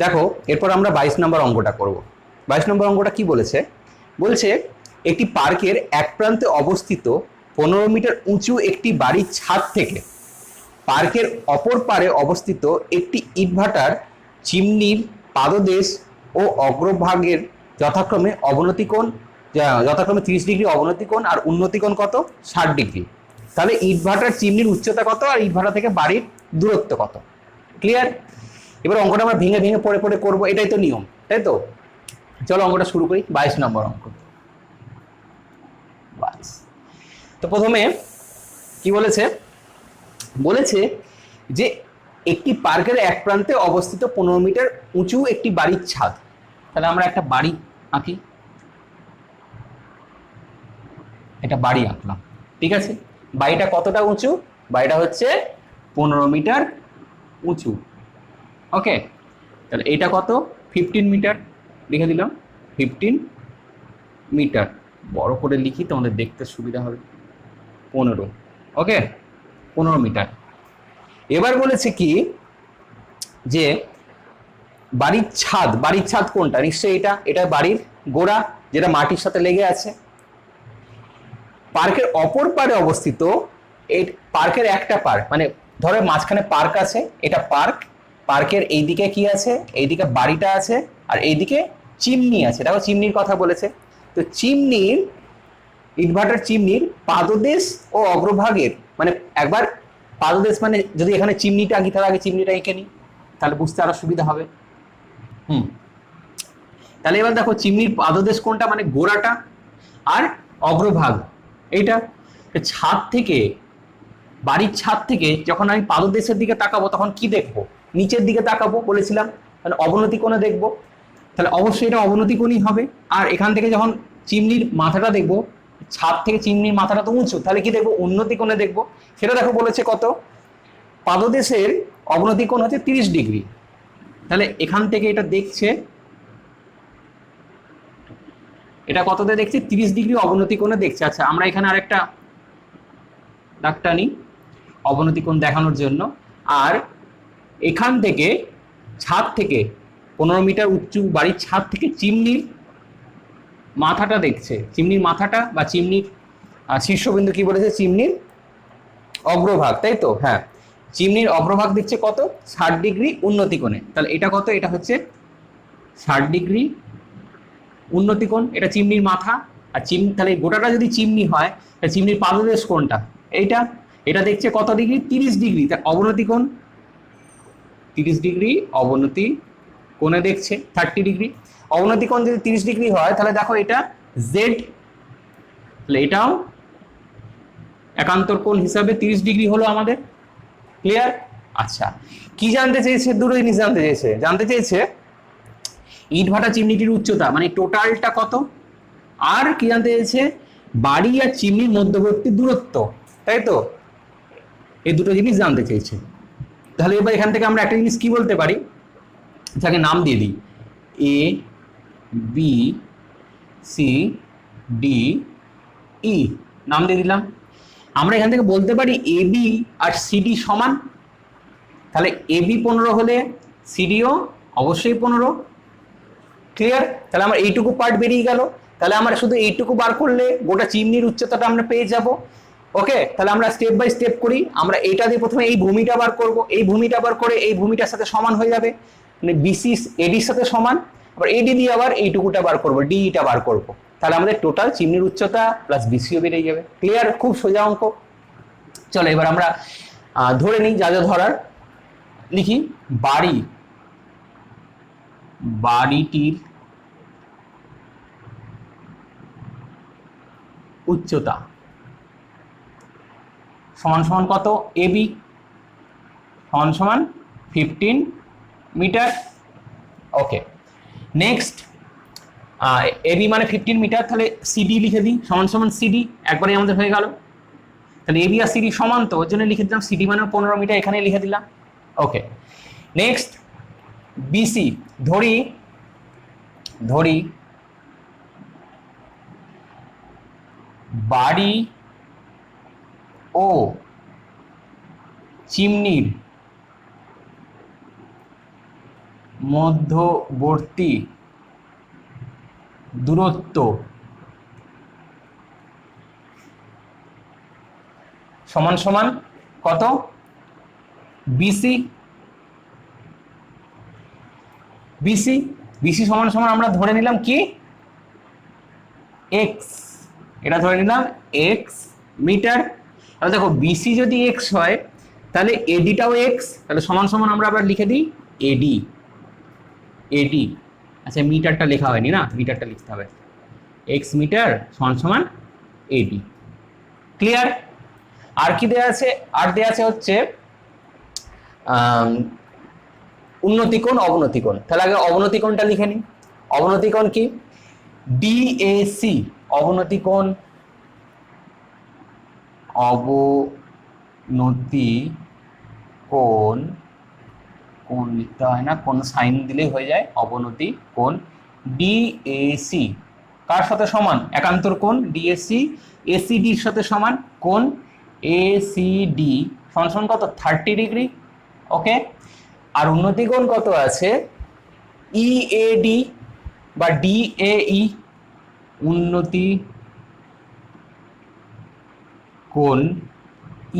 দেখো এরপর আমরা 22 নম্বর অঙ্কটা করব। 22 নম্বর অঙ্কটা কি বলেছে, বলছে একটি পার্কের এক প্রান্তে অবস্থিত 15 মিটার উঁচু একটি বাড়ির ছাদ থেকে পার্কের অপর পারে অবস্থিত একটি ইটভাটার চিমনির পাদদেশ ও অগ্রভাগের যথাক্রমে অবনতি কোণ, যথাক্রমে 30 ডিগ্রি অবনতি কোণ আর উন্নতি কোণ কত, 60 ডিগ্রি। তাহলে ইটভাটার চিমনির উচ্চতা কত আর ইটভাটা থেকে বাড়ির দূরত্ব কত। ক্লিয়ার? এবার অঙ্কটা আমরা ভেঙে ভেঙে পড়ে পড়ে করবো, এটাই তো নিয়ম, তাই তো? চলো অঙ্কটা শুরু করি। 22 নম্বর অঙ্ক। তো প্রথমে কি বলেছে, বলেছে যে একটি পার্কের এক প্রান্তে অবস্থিত 15 মিটার উঁচু একটি বাড়ির ছাদ। তাহলে আমরা একটা বাড়ি আঁকি, এটা বাড়ি আঁকলাম। ঠিক আছে, বাড়িটা কতটা উঁচু, বাড়িটা হচ্ছে 15 মিটার উঁচু। ওকে, তাহলে এটা কত, 15 মিটার, লিখে দিলাম 15 মিটার। বড় করে লিখি তোমাদের দেখতে সুবিধা হবে, 15। ওকে, 15 মিটার। এবার বলেছে কি যে বাড়ির ছাদ, বাড়ির ছাদ কোনটা, নিশ্চয়ই এটা, এটা বাড়ির গোড়া যেটা মাটির সাথে লেগে আছে। পার্কের অপর পারে অবস্থিত, এই পার্কের একটা পার্ক, মানে ধরো মাঝখানে পার্ক আছে, এটা পার্ক, পার্কের এইদিকে কি আছে, এইদিকে বাড়িটা আছে আর এইদিকে চিমনি আছে। দেখো চিমনির কথা বলেছে, তো চিমনির, ইটভাটার চিমনির পাদদেশ ও অগ্রভাগের, মানে একবার পাদদেশ মানে যদি এখানে চিমনিটা আঁকি তাহলে আগে চিমনিটা এঁকে নিই, তাহলে বুঝতে আরো সুবিধা হবে। তাহলে এবার দেখো চিমনির পাদদেশ কোনটা, মানে গোড়াটা, আর অগ্রভাগ এইটা। ছাদ থেকে, বাড়ির ছাদ থেকে যখন আমি পাদদেশের দিকে তাকাবো তখন কি দেখবো, নিচের দিকে তাকাবো বলেছিলাম, মানে অবনতি কোণে দেখবো, তাহলে অবশ্যই এটা অবনতি কোণই হবে। আর এখান থেকে যখন চিমনির মাথাটা দেখবো, ছাদ থেকে চিমনির মাথাটা তো উঁচু, তাহলে কি দেখবো, উন্নতি কোণে দেখবো। সেটা দেখো বলেছে কত, পাদদেশের অবনতি কোণ হচ্ছে 30 ডিগ্রি। তাহলে এখান থেকে এটা দেখছে, এটা কততে দেখছে, 30 ডিগ্রি অবনতি কোণে দেখছে। আচ্ছা আমরা এখানে আরেকটা দাগটা নিই অবনতি কোণ দেখানোর জন্য। আর এখান থেকে ছাদ থেকে 15 মিটার উঁচু বাড়ির ছাদ থেকে চিমনির মাথাটা দেখছে, চিমনির মাথাটা বা চিমনির শীর্ষবিন্দু কি বলেছে, চিমনির অগ্রভাগ, তাই তো? হ্যাঁ, চিমনির অগ্রভাগ দেখছে কত, 60 ডিগ্রি উন্নতি কোণে। তাহলে এটা কত, এটা হচ্ছে 60 ডিগ্রি উন্নতি কোণ, এটা চিমনির মাথা। আর তাহলে গোটাটা যদি চিমনি হয় তাহলে চিমনির পাদদেশ কোনটা, এইটা, এটা দেখছে কত ডিগ্রি, 30 ডিগ্রি। তার অবনতি কোণ 30 ডিগ্রি অবনতি কোণে দেখছে, 30 ডিগ্রি অবনতি কোণ যদি 30 ডিগ্রি হয় তাহলে দেখো এটা জেড, তাহলে এটাও একান্তর কোণ হিসাবে 30 ডিগ্রি হলো আমাদের। ক্লিয়ার? আচ্ছা, কি জানতে চেয়েছে, দুটো জিনিস জানতে চেয়েছে। জানতে চেয়েছে ইটভাটা চিমনিটির উচ্চতা, মানে টোটালটা কত, আর কি জানতে চেয়েছে, বাড়ি আর চিমনির মধ্যবর্তী দূরত্ব, তাই তো? এই দুটো জিনিস জানতে চেয়েছে। তাহলে এবার এখান থেকে আমরা একটা জিনিস কি বলতে পারি, যাকে নাম দিয়ে দিই এ বি সি ডি ই, নাম দিয়ে দিলাম। আমরা এখান থেকে বলতে পারি এ বি আর সিডি সমান। তাহলে এ বি 15 হলে সিডিও অবশ্যই 15। ক্লিয়ার? তাহলে আমার এইটুকু পার্ট বেরিয়ে গেল। তাহলে আমরা শুধু এইটুকু বার করলে গোটা চিমনির উচ্চতাটা আমরা পেয়ে যাব। ওকে, তাহলে আমরা স্টেপ বাই স্টেপ করি। আমরা এইটা দিয়ে প্রথমে এই ভূমিটা বার করব, এই ভূমিটা বার করে এই ভূমিটার সাথে সমান হয়ে যাবে, মানে বিসি এডির সাথে সমান। আবার এডি দিয়ে আবার এইটুকুটা বার করব, ডিটা বার করব। তাহলে আমাদের টোটাল চিমনির উচ্চতা প্লাস বিসিও বেরিয়ে যাবে। ক্লিয়ার? খুব সোজা অঙ্ক। চলো এবার আমরা ধরে নিই যা যা ধরার। লিখি বাড়িটির উচ্চতা সমান সমান কত? এবি সমান সমান 15 মিটার। ওকে, নেক্সট এবি মানে 15 মিটার, তাহলে সিডি লিখে দিই সমান সমান সিডি, একবারে আমাদের হয়ে গেল। তাহলে এবি আর সিডি সমান, তো ওর জন্য লিখে দিলাম সিডি মানে 15 মিটার, এখানে লিখে দিলাম। ওকে, নেক্সট বিসি ধরি বাড়ি ও চিমনির মধ্যবর্তী দূরত্ব সমান সমান কত? বিসি সমান সমান আমরা ধরে নিলাম কি? এক্স, এটা ধরে নিলাম এক্স মিটার। তাহলে দেখো বিসি যদি এক্স হয় তাহলে এডিটাও এক্স, তাহলে সমান সমান আমরা আবার লিখে দিই এডি। আচ্ছা মিটারটা লেখা হয়নি না, মিটারটা লিখতে হবে। এক্স মিটার সমান সমান এডি। ক্লিয়ার? আর কি দেয়া আছে? আর দেয়া আছে হচ্ছে উন্নতি কোণ অবনতি কোণ। তাহলে আগে অবনতি কোণটা লিখে নিই। অবনতি কোণ কি? ডিএসি অবনতি কোণ, কোণ লিখতে হয় না, কোন সাইন দিলেই হয়ে যায়। অবনতি কোণ ডিএসি কার সাথে সমান? একান্তর কোণ ডিএসি এসিডির সাথে সমান। কোণ এসিডি সমান সমান কত? 30 ডিগ্রি। ওকে, আর উন্নতি কোণ কত আছে? ইএডি বা ডিএই, উন্নতি কোণ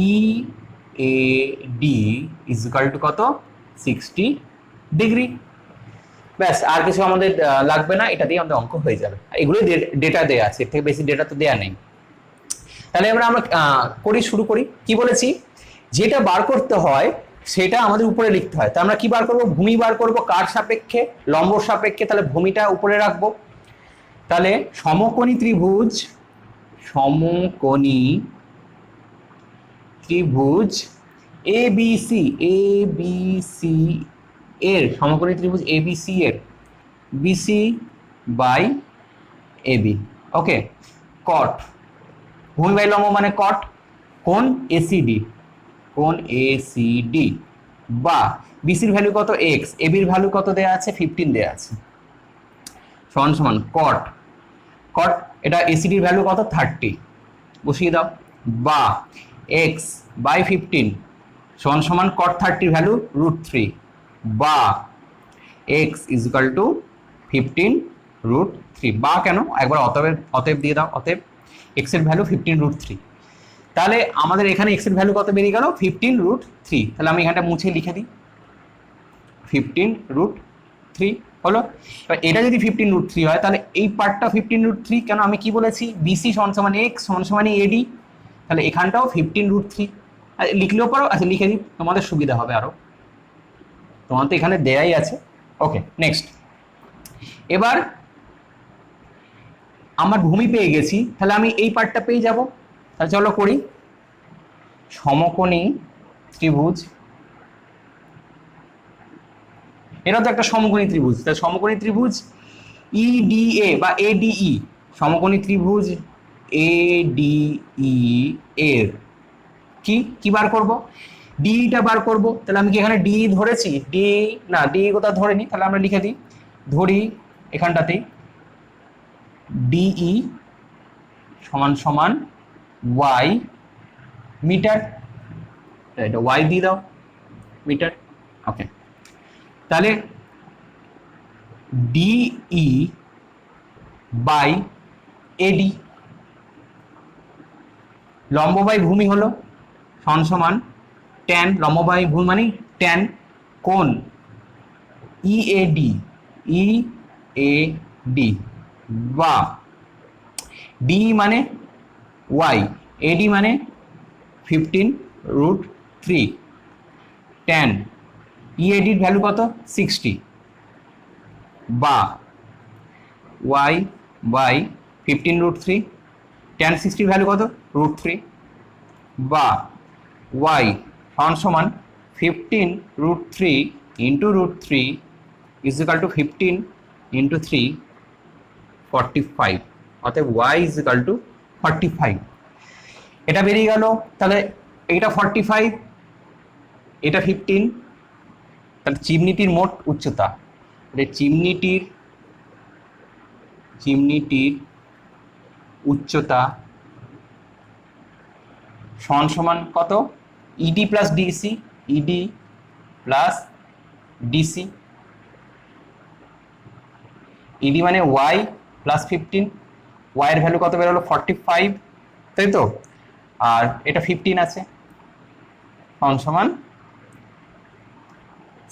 ইএডি ইজ ইকুয়াল টু কত? 60 ডিগ্রি। ব্যাস, আর কিছু আমাদের লাগবে না, এটা দিয়ে আমাদের অঙ্ক হয়ে যাবে। এগুলোই ডেটা দেয়া আছে, এর থেকে বেশি ডেটা তো দেয়া নেই। তাহলে আমরা শুরু করি। কি বলেছি? যেটা বার করতে হয় সেটা আমাদের উপরে লিখতে হয়। তা আমরা কি বার করব? ভূমি বার করব। কার সাপেক্ষে? লম্ব সাপেক্ষে। তাহলে ভূমিটা উপরে রাখবো। তাহলে সমকোণী ত্রিভুজ এবিসি এর সমকোণী ত্রিভুজ এবিসি এর বিসি বাই এবি। ওকে, কট ভূমি বাই লম্ব মানে কট। কোণ এসিডি বা বিসির ভ্যালু কত? এক্স, এবির ভ্যালু কত দেয়া আছে? 15 দেয়া আছে, সমান সমান কট এটা এসিডির ভ্যালু কত? 30 বসিয়ে দাও, বা এক্স বাই 15 সমান সমান কট 30 ভ্যালু √3, বা এক্স ইজ ইকুয়াল টু 15 √3। বা কেন? একবার অতএব দিয়ে দাও। অতএব এক্স এর ভ্যালু 15 √3। তাহলে আমাদের এখানে এক্স এর ভ্যালু কত বেরিয়ে গেল? 15 √3। তাহলে আমি এখানটা মুছে লিখে দিই 15 √3 হলো। এবার এটা যদি 15 √3 হয় তাহলে এই পার্টটা 15 √3। কেন? আমি কি বলেছি? বিসি সমান সমান এক্স সমান সমান এডি, তাহলে এখানটাও 15 √3 লিখলেও পারো। আচ্ছা লিখে দিই, তোমাদের সুবিধা হবে আরো, তোমার তো এখানে দেয়াই আছে। ওকে, নেক্সট। এবার আমার ভূমি পেয়ে গেছি, তাহলে আমি এই পার্টটা পেয়ে যাব। তাহলে চলো করি। সমকোণী ত্রিভুজ, এটা তো একটা সমকোণী ত্রিভুজ। তাহলে সমকোণী ত্রিভুজ ইডিএ বা এডিই, সমকোণী ত্রিভুজ এডিই এর কি বার করব? ডিটা বার করব। তাহলে আমি কি এখানে ডি ধরেছি? ডি কোথাও ধরেনি, তাহলে আমরা লিখে দিই। ধরি এখানটাতেই ডিই সমান সমান ওয়াই মিটার, এটা ওয়াই দিয়ে দাও মিটার। ওকে, তাহলে ডিই বাই এডি, লম্ব বাই ভূমি হলো সমান সমান ট্যান, লম্ব বাই ভূমি মানে ট্যান কোণ ইএডি বা ডি মানে ওয়াই, এডি মানে 15√3, ট্যান ইএডির ভ্যালু কত 60, বা ওয়াই বাই 15√3, ট্যান 60 ভ্যালু কত √3, বা ওয়াই সমান 15√3 into √3 is equal two 15 into 3, 45, অতএব ওয়াই ইজ ইকাল টু 45। এটা বেরিয়ে গেল। তাহলে এটা 45, এটা 15, তাহলে চিমনিটির মোট উচ্চতা, চিমনিটির উচ্চতা সমান কত, ED plus DC, ED plus DC, ED মানে ওয়াই প্লাস 15, ওয়াই এর ভ্যালু কত বেরোলো 45, তাই তো, আর এটা 15 আছে, সমান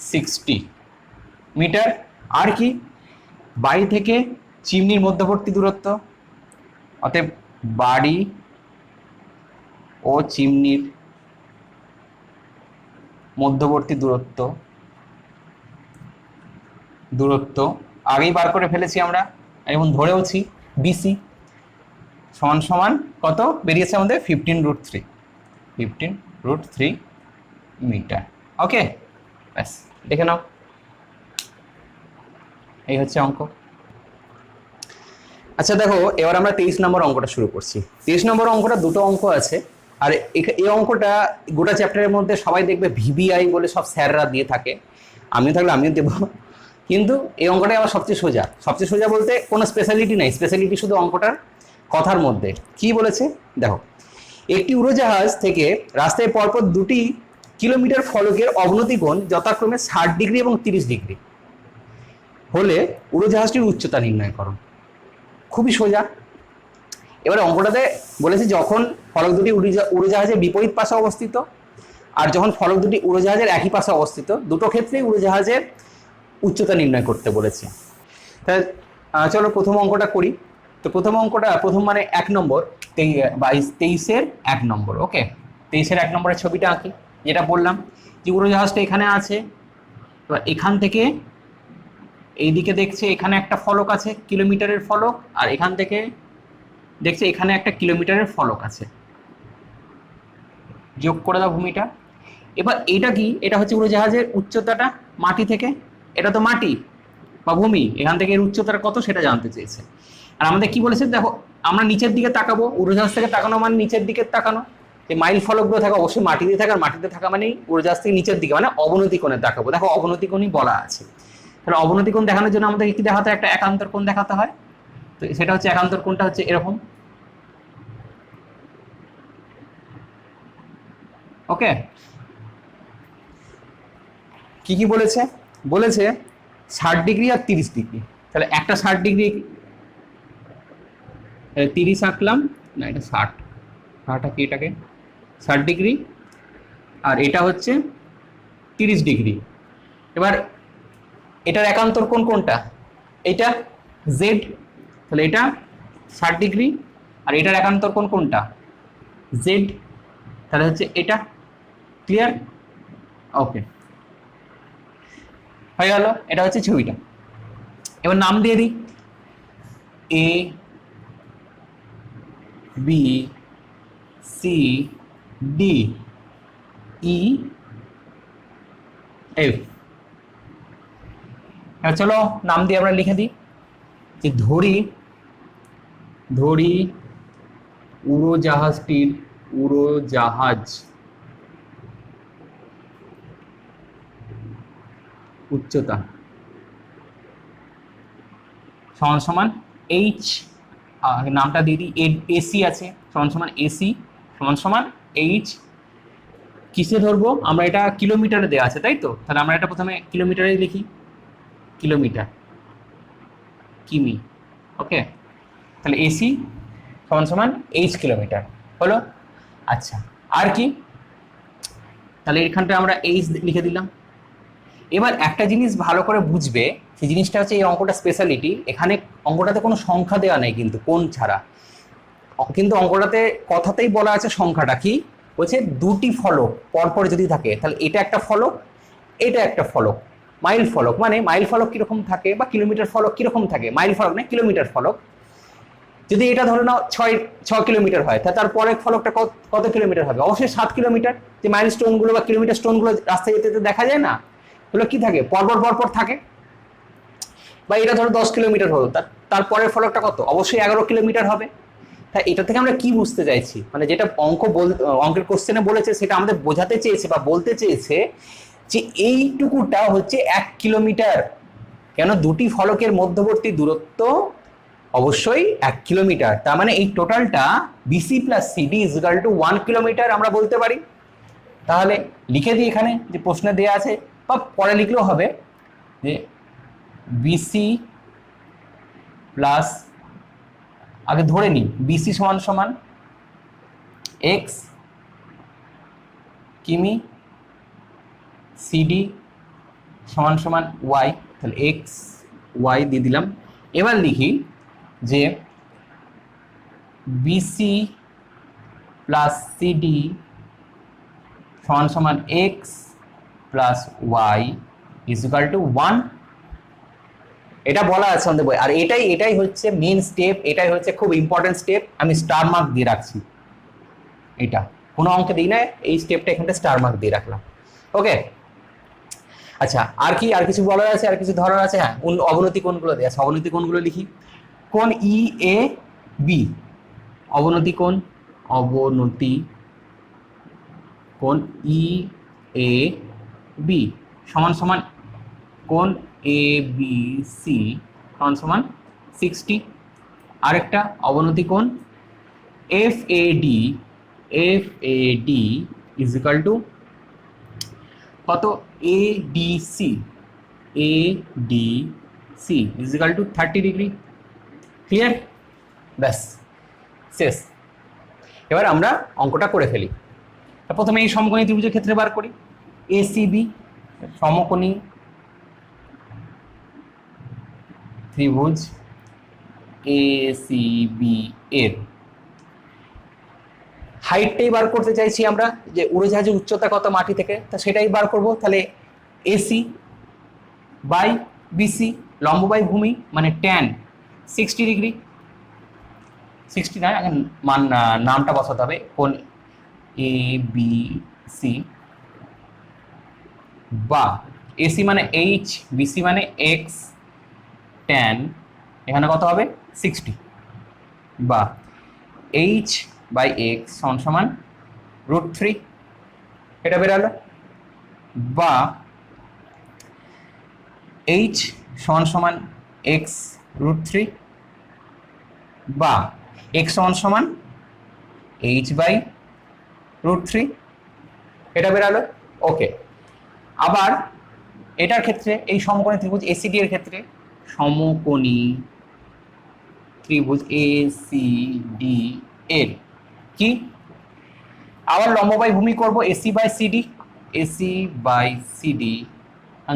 60 মিটার। আর কি, বাড়ি থেকে চিমনির মধ্যবর্তী দূরত্ব, অতএব বাড়ি ও চিমনির মধ্যবর্তী দূরত্ব আগেই বার করে ফেলেছি আমরা এবং ধরেওছি, বিসি সমান কত বেরিয়েছে আমাদের 15√3 মিটার। ওকে, ব্যাস দেখে নাও, এই হচ্ছে অঙ্ক। আচ্ছা দেখো, এবার আমরা 23 নম্বর অঙ্কটা শুরু করছি। 23 নম্বর অঙ্কটা দুটো অঙ্ক আছে, আর এই অঙ্কটা গোটা চ্যাপ্টারের মধ্যে সবাই দেখবে ভিবিআই বলে সব স্যাররা দিয়ে থাকে, আমিও থাকলে আমিও দেবো, কিন্তু এই অঙ্কটাই আবার সবচেয়ে সোজা বলতে কোনো স্পেশালিটি নাই, স্পেশালিটি শুধু অঙ্কটার কথার মধ্যে। কি বলেছে দেখো, একটি উড়োজাহাজ থেকে রাস্তায় পরপর 2টি কিলোমিটার ফলকের অবনতি কোণ যথাক্রমে 60 ডিগ্রি এবং 30 ডিগ্রি হলে উড়োজাহাজটির উচ্চতা নির্ণয় করো। খুবই সোজা। এবারে অঙ্কটাতে বলেছে যখন ফলক দুটি উড়োজাহাজের বিপরীত পাশে অবস্থিত আর যখন ফলক দুটি উড়োজাহাজের একই পাশে অবস্থিত, দুটো ক্ষেত্রেই উড়োজাহাজের উচ্চতা নির্ণয় করতে বলেছে। তাহলে চলো প্রথম অঙ্কটা করি। তো প্রথম মানে 1 নম্বর, 23-এর 1 নম্বর। ওকে, 23-এর 1 নম্বরের ছবিটা আঁকি, যেটা বললাম যে উড়োজাহাজটা এখানে আছে, এবার এখান থেকে এইদিকে দেখছে এখানে একটা ফলক আছে কিলোমিটারের ফলক, আর এখান থেকে দেখছে এখানে একটা কিলোমিটারের ফলক আছে, যোগ করে দাও ভূমিটা। এবার এটা কি, এটা হচ্ছে উড়োজাহাজের উচ্চতাটা মাটি থেকে, এটা তো মাটি বা ভূমি, এখান থেকে এর উচ্চতাটা কত সেটা জানতে চেয়েছে। আর আমাদের কি বলেছে দেখো, আমরা নিচের দিকে তাকাবো, উড়োজাহাজ থেকে তাকানো মানে নিচের দিকে তাকানো, এই মাইল ফলকগুলো থাকে অবশ্যই মাটিতে থাকে, আর মাটিতে থাকা মানেই উড়োজাহাজ থেকে নিচের দিকে মানে অবনতি কোণে তাকাবো। দেখো অবনতি কোণই বলা আছে, তাহলে অবনতি কোণ দেখানোর জন্য আমাদের কি দেখাতে হয়, একটা একান্তর কোণ দেখাতে হয়। তো সেটা হচ্ছে একান্তর কোণটা হচ্ছে এরকম। ওকে, কি বলেছে 60 ডিগ্রি আর 30 ডিগ্রি। তাহলে একটা 60 ডিগ্রি, 30 আঁকলাম না, এটা 60 কি, এটাকে 60 ডিগ্রি, আর এটা হচ্ছে 30 ডিগ্রি। এবার এটার একান্তর কোণ কোনটা, এটা জেড, তাহলে এটা 60 ডিগ্রি, আর এটার একান্তর কোণ কোনটা জেড, তাহলে হচ্ছে এটা। ক্লিয়ার? ওকে, হয়ে গেল, এটা হচ্ছে ছবিটা। এবার নাম দিয়ে দিই, A B C D E F. চলো নাম দিয়ে আমরা লিখে দিই যে ধরি উড়োজাহাজ উচ্চতা সমান এইচ, নামটা দিয়ে দিই, এসি আছে সমান এসি সমান এইচ। কিসে ধরবো আমরা, এটা কিলোমিটারে দেওয়া আছে তাই তো, তাহলে আমরা এটা প্রথমে কিলোমিটারে লিখি, কিমি। ওকে, তাহলে এসি সমান এইচ কিলোমিটার হলো। আচ্ছা, আর কি, তাহলে এখানটা আমরা এইচ লিখে দিলাম। এবার একটা জিনিস ভালো করে বুঝবে, সেই জিনিসটা হচ্ছে এই অঙ্কটা স্পেশালিটি, এখানে অঙ্কটাতে কোনো সংখ্যা দেওয়া নেই কিন্তু কোণ ছাড়া, কিন্তু অঙ্কটাতে কথাতেই বলা আছে সংখ্যাটা কি বলছে, দুটি ফলক পরপর যদি থাকে তাহলে এটা একটা ফলক, এটা একটা ফলক। মাইল ফলক মানে মাইল ফলক কিরকম থাকে বা কিলোমিটার ফলক কিরকম থাকে, মাইল ফলক না কিলোমিটার ফলক। যদি এটা ধরে নাও 6 কিলোমিটার হয়, তাহলে তার পরের ফলকটা কত কিলোমিটার হবে? অবশ্যই 7 কিলোমিটার। যে মাইল স্টোন গুলো বা কিলোমিটার স্টোন গুলো রাস্তায় যেতে যেতে দেখা যায় না, ওগুলো কি থাকে পরপর পরপর থাকে। বা এটা ধরো 10 কিলোমিটার হলো, তার পরের ফলকটা কত? অবশ্যই 11 কিলোমিটার হবে। তাই এটা থেকে আমরা কি বুঝতে চাইছি, মানে যেটা অঙ্কের কোশ্চেনে বলেছে সেটা আমাদের বোঝাতে চেয়েছে বা বলতে চেয়েছে যে এইটুকুটা হচ্ছে 1 কিলোমিটার। কেন? দুটি ফলকের মধ্যবর্তী দূরত্ব অবশ্যই 1 কিলোমিটার। তার মানে এই টোটালটা BC plus CD is equal to 1 kilometre আমরা বলতে পারি। তাহলে লিখে দিই এখানে যে প্রশ্নে দেওয়া আছে, বা পরে লিখলেও হবে যে বিসি প্লাস, আগে ধরে নিই বিসি সমান সমান এক্স কিমি, সিডি সমান সমান ওয়াই, তাহলে এক্স ওয়াই দিয়ে দিলাম। এবার লিখি যে বিসি প্লাস সিডি সমান সমান X plus Y is equal to 1। এটা বলা আছে আমাদের বই। আর এটাই হচ্ছে মেন স্টেপ, এটাই হচ্ছে খুব ইম্পর্টেন্ট স্টেপ। আমি স্টার মার্ক দিয়ে রাখছি, এটা কোনো অঙ্কে দিই না, এই স্টেপটা এখানে স্টার মার্ক দিয়ে রাখলাম। ওকে, আচ্ছা আর কি, আর কিছু বলার আছে, আর কিছু ধরার আছে? হ্যাঁ, অবনতি কোণগুলো দেওয়া আছে, অবনতি কোণগুলো লিখি। কোণ ই এ বি, অবনতি কোণ, অবনতি কোণ ই এ বি সমান সমান কোণ এ বি সি সমান সমান 60। আরেকটা অবনতি কোণ F A D, F A D is equal to কত? A D C, A D C is equal to 30 degree. Clear? ব্যাস শেষ। এবার আমরা অঙ্কটা করে ফেলি। প্রথমে এই সমকোণী ত্রিভুজের ক্ষেত্রে বার করি। এসিবি সমকোণী ত্রিভুজ এসিবি এর হাইটটাই বার করতে চাইছি আমরা, যে উড়োজাহাজের উচ্চতা কত মাটি থেকে, তা সেটাই বার করব। তাহলে এসি বাই বিসি, লম্ব বাই ভূমি মানে ট্যান 60 ডিগ্রি। 60 না, আগে নামটা বসাতে হবে, কোণ এ বি সি বা এসি মানে এইচ, বিসি মানে এক্স, ট্যান এখানে কত হবে? 60 বা এইচ বাই এক্স সমান সমান √3, এটা বেরালো। বা এইচ সমান সমান এক্স √3 বা এক্স সমান সমান এইচ বাই √3, এটা বেরালো। ওকে, আবার এটার ক্ষেত্রে এই সমকোণী ত্রিভুজ এসিডি এর ক্ষেত্রে, সমকোণী ত্রিভুজ এসিডি এর কি আবার লম্ব বাই ভূমি করব, AC by CD, AC by CD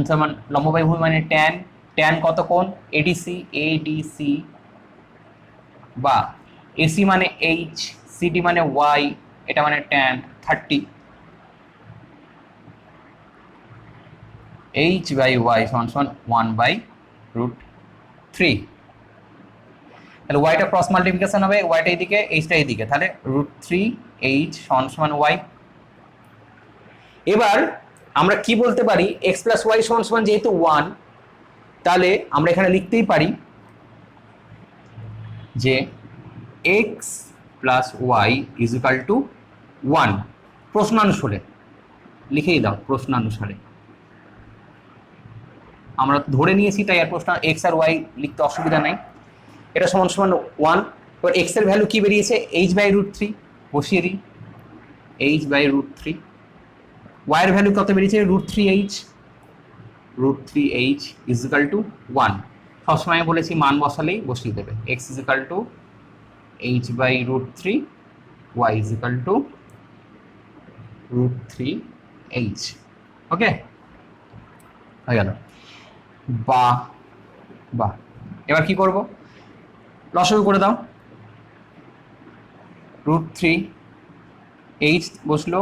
সমান লম্ব বাই ভূমি মানে ট্যান, ট্যান কত কোণ? এডিসি, এডিসি বা এসি মানে এইচ, সিডি মানে ওয়াই, এটা মানে ট্যান 30, এইচ বাই ওয়াই সমান সমান 1/√3। তাহলে ওয়াইটা ক্রস মাল্টিপ্লিকেশন হবে, ওয়াইটা এইদিকে এইচটা এইদিকে, তাহলে √3 এইচ সমান সমান ওয়াই। এবার আমরা কি বলতে পারি? এক্স প্লাস ওয়াই সমান সমান যেহেতু 1, তাহলে আমরা এখানে লিখতেই পারি যে X plus Y is equal to 1। প্রশ্নানুসারে লিখেই দাও, প্রশ্নানুসারে আমরা ধরে নিয়েছি, তাই আর প্রশ্ন এক্স আর ওয়াই লিখতে অসুবিধা নাই। এটা সমান সমান 1। এবার এক্স এর ভ্যালু কি বেরিয়েছে? এইচ বাই √3, বসিয়ে দিই এইচ বাই √3। ওয়াই এর ভ্যালু কত বেরিয়েছে? √3h, √3h is equal to 1। সবসময় বলেছি মান বসালেই বসিয়ে দেবে, X is equal to H by √3, Y is equal to √3h। Okay, হয়ে গেল। বা এবার কি করব? লসাগু করে দাও। √3 এইচ বসলো,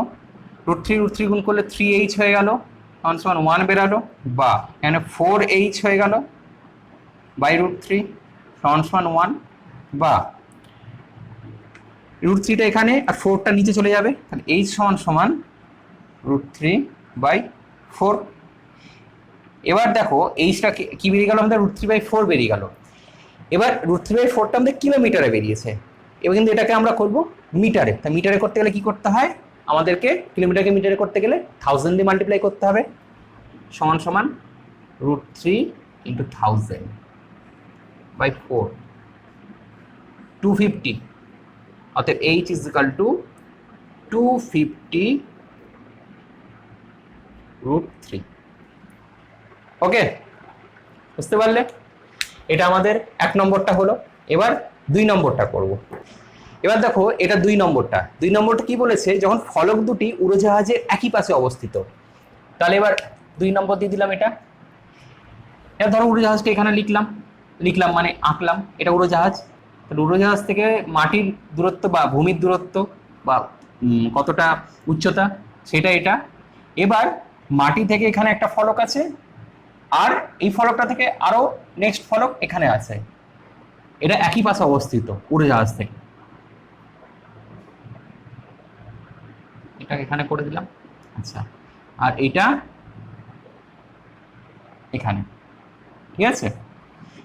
√3 গুণ করলে 3h হয়ে গেল, সমান 1 বেরালো, বা এখানে 4h হয়ে গেল বাই √3 সমান 1, বা √3টা এখানে আর 4টা নিচে চলে যাবে, তাহলে h সমান √3/4। এবার দেখো এইচটা কি বেরিয়ে গেল আমাদের, √3/4 বেরিয়ে গেল। এবার √3/4টা আমাদের কিলোমিটারে বেরিয়েছে, এবার কিন্তু এটাকে আমরা করব মিটারে। তা মিটারে করতে গেলে কি করতে হয়, আমাদেরকে কিলোমিটারকে মিটারে করতে গেলে 1000 দিয়ে মাল্টিপ্লাই করতে হবে, সমান √3 × 1000/4, 250। অতএব h = 250 √3। ওকে, বুঝতে পারলে? এটা আমাদের 1 নম্বরটা হলো। এবার 2 নম্বরটা করব। এবার দেখো এটা 2 নম্বরটা কি বলেছে, যখন ফলক দুটি উড়োজাহাজের একই পাশে অবস্থিত। তাহলে এবার 2 নম্বর দিয়ে দিলাম। এটা ধরো উড়োজাহাজটা এখানে লিখলাম মানে আঁকলাম, এটা উড়োজাহাজ। তাহলে উড়োজাহাজ থেকে মাটির দূরত্ব বা ভূমির দূরত্ব বা কতটা উচ্চতা সেটা এটা। এবার মাটি থেকে এখানে একটা ফলক আছে, আর এই ফলকটা থেকে আরো নেক্সট ফলক এখানে আছে, এটা একই পাশে অবস্থিত উড়োজাহাজ থেকে। এটা এখানে করে দিলাম, আচ্ছা, আর এটা এখানে, ঠিক আছে?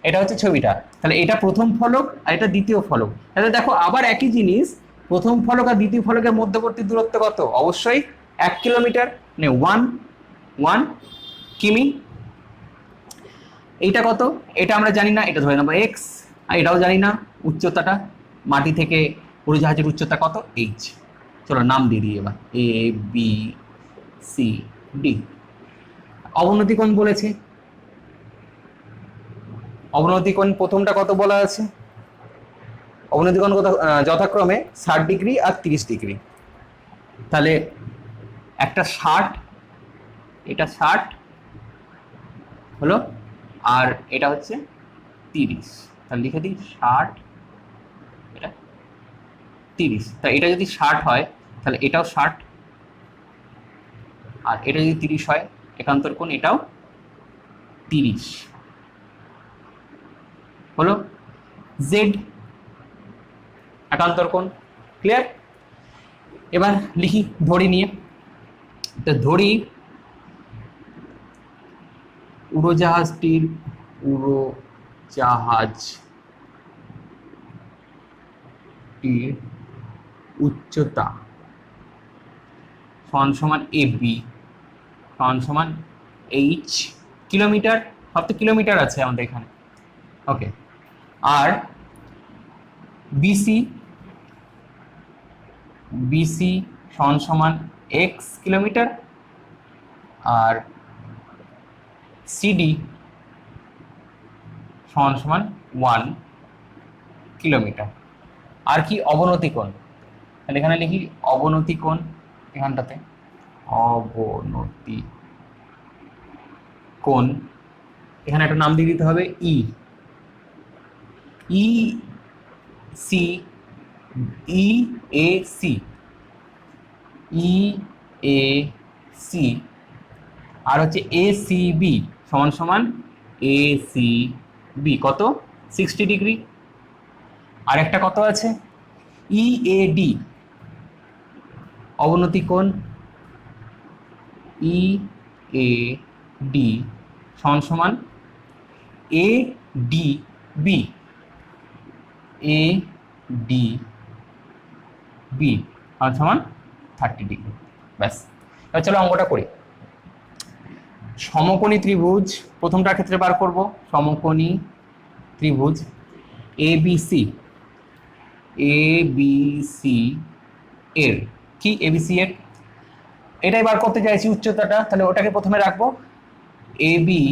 এটা হচ্ছে ছবিটা। তাহলে এটা প্রথম ফলক আর এটা দ্বিতীয় ফলক। তাহলে দেখো আবার একই জিনিস, প্রথম ফলক আর দ্বিতীয় ফলকের মধ্যবর্তী দূরত্ব কত? অবশ্যই 1 কিলোমিটার, মানে 1 কিমি। এইটা কত? এটা আমরা জানি না, এটা ধরে নেবো x। আর এটাও জানি না, উচ্চতাটা মাটি থেকে উড়োজাহাজের উচ্চতা কত? h। চলো নাম দিয়ে দিই এবার, a b c d। অবনতি কোণ বলেছে, অবনতি কোণ প্রথমটা কত বলা আছে? অবনতি কোণ কত? যথাক্রমে 60 ডিগ্রি আর 30 ডিগ্রি। তাহলে একটা 60, এটা 60 হলো, আর এটা হচ্ছে 30। তাহলে লিখে দিই 60, এটা 30। তা এটা যদি 60 হয় তাহলে এটাও 60, আর এটা যদি 30 হয়, একান্তর কোণ এটাও 30 হলো। জেড একান্তর কোণ, ক্লিয়ার? এবার লিখি ধরি নিয়ে। তো ধরি উড়োজাহাজটির উচ্চতা সমান ab সমান h কিলোমিটার, সব তো কিলোমিটার আছে আমাদের এখানে। ওকে, আর বিসি সমান x কিলোমিটার, আর সিডি সমান 1 কিলোমিটার। আর কি? অবনতি কোণ। তাহলে এখানে লিখি অবনতি কোণ, এখানটাতে অবনতি কোণ, এখানে একটা নাম দিয়ে দিতে হবে E C, E A C, আর হচ্ছে এসিবি সমান এসিবি কত? 60 ডিগ্রি। আর একটা কত আছে? ইএডি অবনতি কোণ, ইএডি সমান এডিবি, এডিবি সমান 30 ডিগ্রি। ব্যাস, এবার চলো অঙ্কটা করি। সমকোণী ত্রিভুজ প্রথমটার ক্ষেত্রে বার করব। সমকোণী ত্রিভুজ এবিসি এর কি? এবিসি এর এটাই বার করতে চাইছি উচ্চতাটা, তাহলে ওটাকে প্রথমে রাখবো। এবি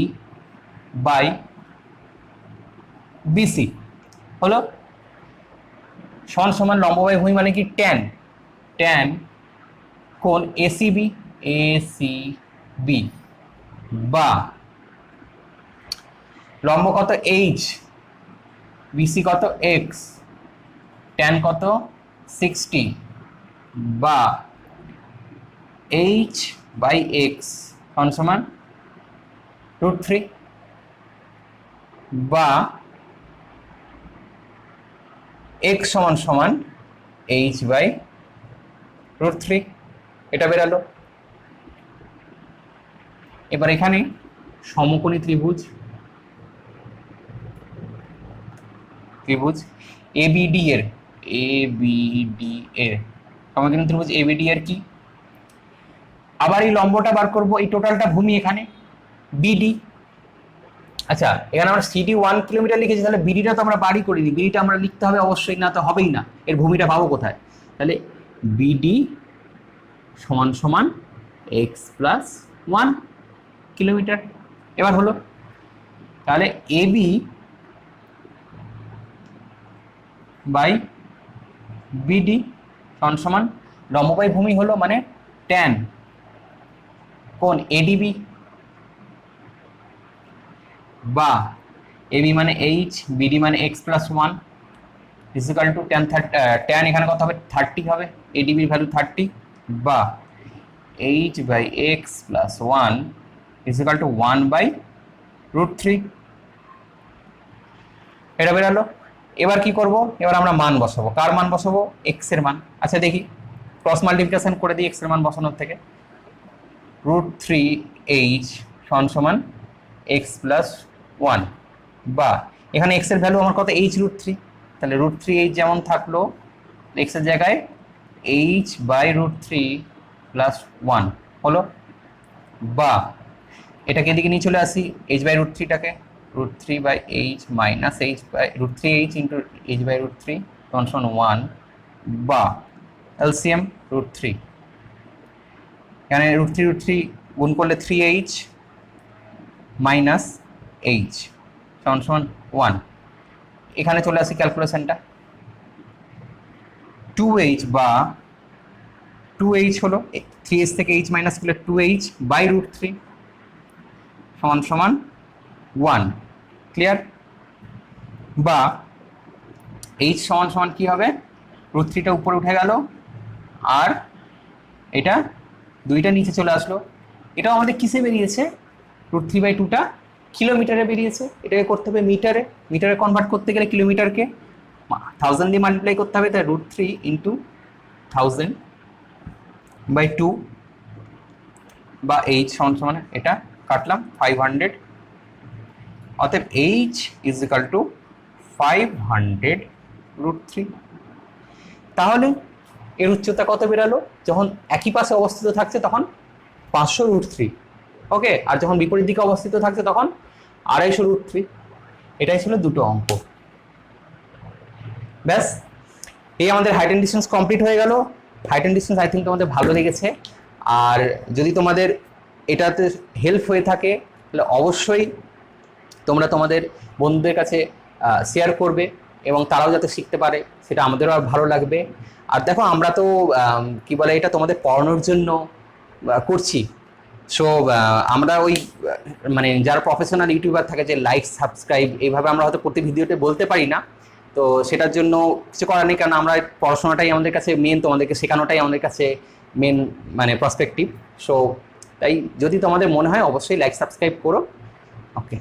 বাই বিসি হলো সমান লম্ব বাই ভূমি, মানে কি? ট্যান কোণ এসিবি বা লম্ব কত? h, বিসি কত? x, ট্যান কত? 60 বা h/x সমান √3 বা x সমান h/√3, এটা বেরালো। এবার এখানে সমকোণী ত্রিভুজ ABD এর সমকোণী ত্রিভুজ ABD এর কি, আবার এই লম্বটা বার করব, এই টোটালটা ভূমি এখানে BD। আচ্ছা, এখানে আমরা CD 1 কিলোমিটার লিখেছি, তাহলে BD-টা তো আমরা বাড়ি করিনি, BD-টা আমরা লিখতে হবে অবশ্যই, না তো হবেই না, এর ভূমিটা পাবো কোথায়? তাহলে BD সমান x + 1 কিলোমিটার। এবার হলো, তাহলে AB বাই BD সমান লম্ব বাই ভূমি হলো মানে tan কোণ ADB বা AB মানে h, BD মানে x + 1 ইকুয়াল টু tan এখানে কত হবে 30 হবে, ADB এর ভ্যালু 30 বা h/x + 1 ইকুয়াল টু 1/√3। এটা বেরালো। এবার কি করব? এবার আমরা মান বসাবো। কার মান বসাবো? x এর মান। আচ্ছা দেখি, ক্রস মাল্টিপ্লিকেশন করে দিই x এর মান বসানোর থেকে। √3h সমান x + 1 বা এখানে x এর ভ্যালু আমার কত h√3, তাহলে √3h যেমন থাকলো, x এর জায়গায় h/√3 + 1 হলো, বা এটাকে এদিকে নিয়ে চলে আসি, h/√3টাকে √3/h - h/√3h ইন্টু h/√3 সমান 1 বা এলসিএম √3, এখানে √3 গুণ করলে 3h - h সমান 1। এখানে চলে আসি ক্যালকুলেশনটা, 2h বা 2h হলো 3h থেকে h মাইনাস করলে 2h/√3 সমান 1। ক্লিয়ার? বা h সমান কি হবে, √3টা উপরে উঠে গেল আর এটা 2টা নিচে চলে আসলো। এটাও আমাদের কিসে বেরিয়েছে? √3/2টা কিলোমিটারে বেরিয়েছে। এটাকে করতে হবে মিটারে, মিটারে কনভার্ট করতে গেলে কিলোমিটারকে 1000 দিয়ে মাল্টিপ্লাই করতে হবে, তাই √3 × 1000/2 বা h সমান এটা কাটলাম 500, অতএব h = 500√3। তাহলে এর উচ্চতা কত বেরালো? যখন একই পাশে অবস্থিত থাকছে তখন 500√3, ওকে, আর যখন বিপরীত দিকে অবস্থিত থাকছে তখন 250√3। এটাই ছিল দুটো অঙ্ক। ব্যাস, এই আমাদের হাইট এন্ড ডিস্টেন্স কমপ্লিট হয়ে গেল। Height and distance I think তোমাদের ভালো লেগেছে, আর যদি তোমাদের এটাতে হেল্প হয়ে থাকে তাহলে অবশ্যই তোমরা তোমাদের বন্ধুদের কাছে শেয়ার করবে এবং তারাও যাতে শিখতে পারে, সেটা আমাদেরও আর ভালো লাগবে। আর দেখো, আমরা তো কি বলে, এটা তোমাদের পড়ানোর জন্য করছি। সো আমরা ওই মানে যারা প্রফেশনাল ইউটিউবার থাকে, যে লাইক সাবস্ক্রাইব এইভাবে আমরা হয়তো প্রতি ভিডিওতে বলতে পারি না, তো সেটার জন্য কিছু করার নেই, কারণ আমরা পড়াশোনাটাই আমাদের কাছে মেন, তোমাদেরকে শেখানোটাই আমাদের কাছে মেন মানে পার্সপেক্টিভ। সো তাই যদি তোমাদের মনে হয় অবশ্যই লাইক সাবস্ক্রাইব করো। ওকে।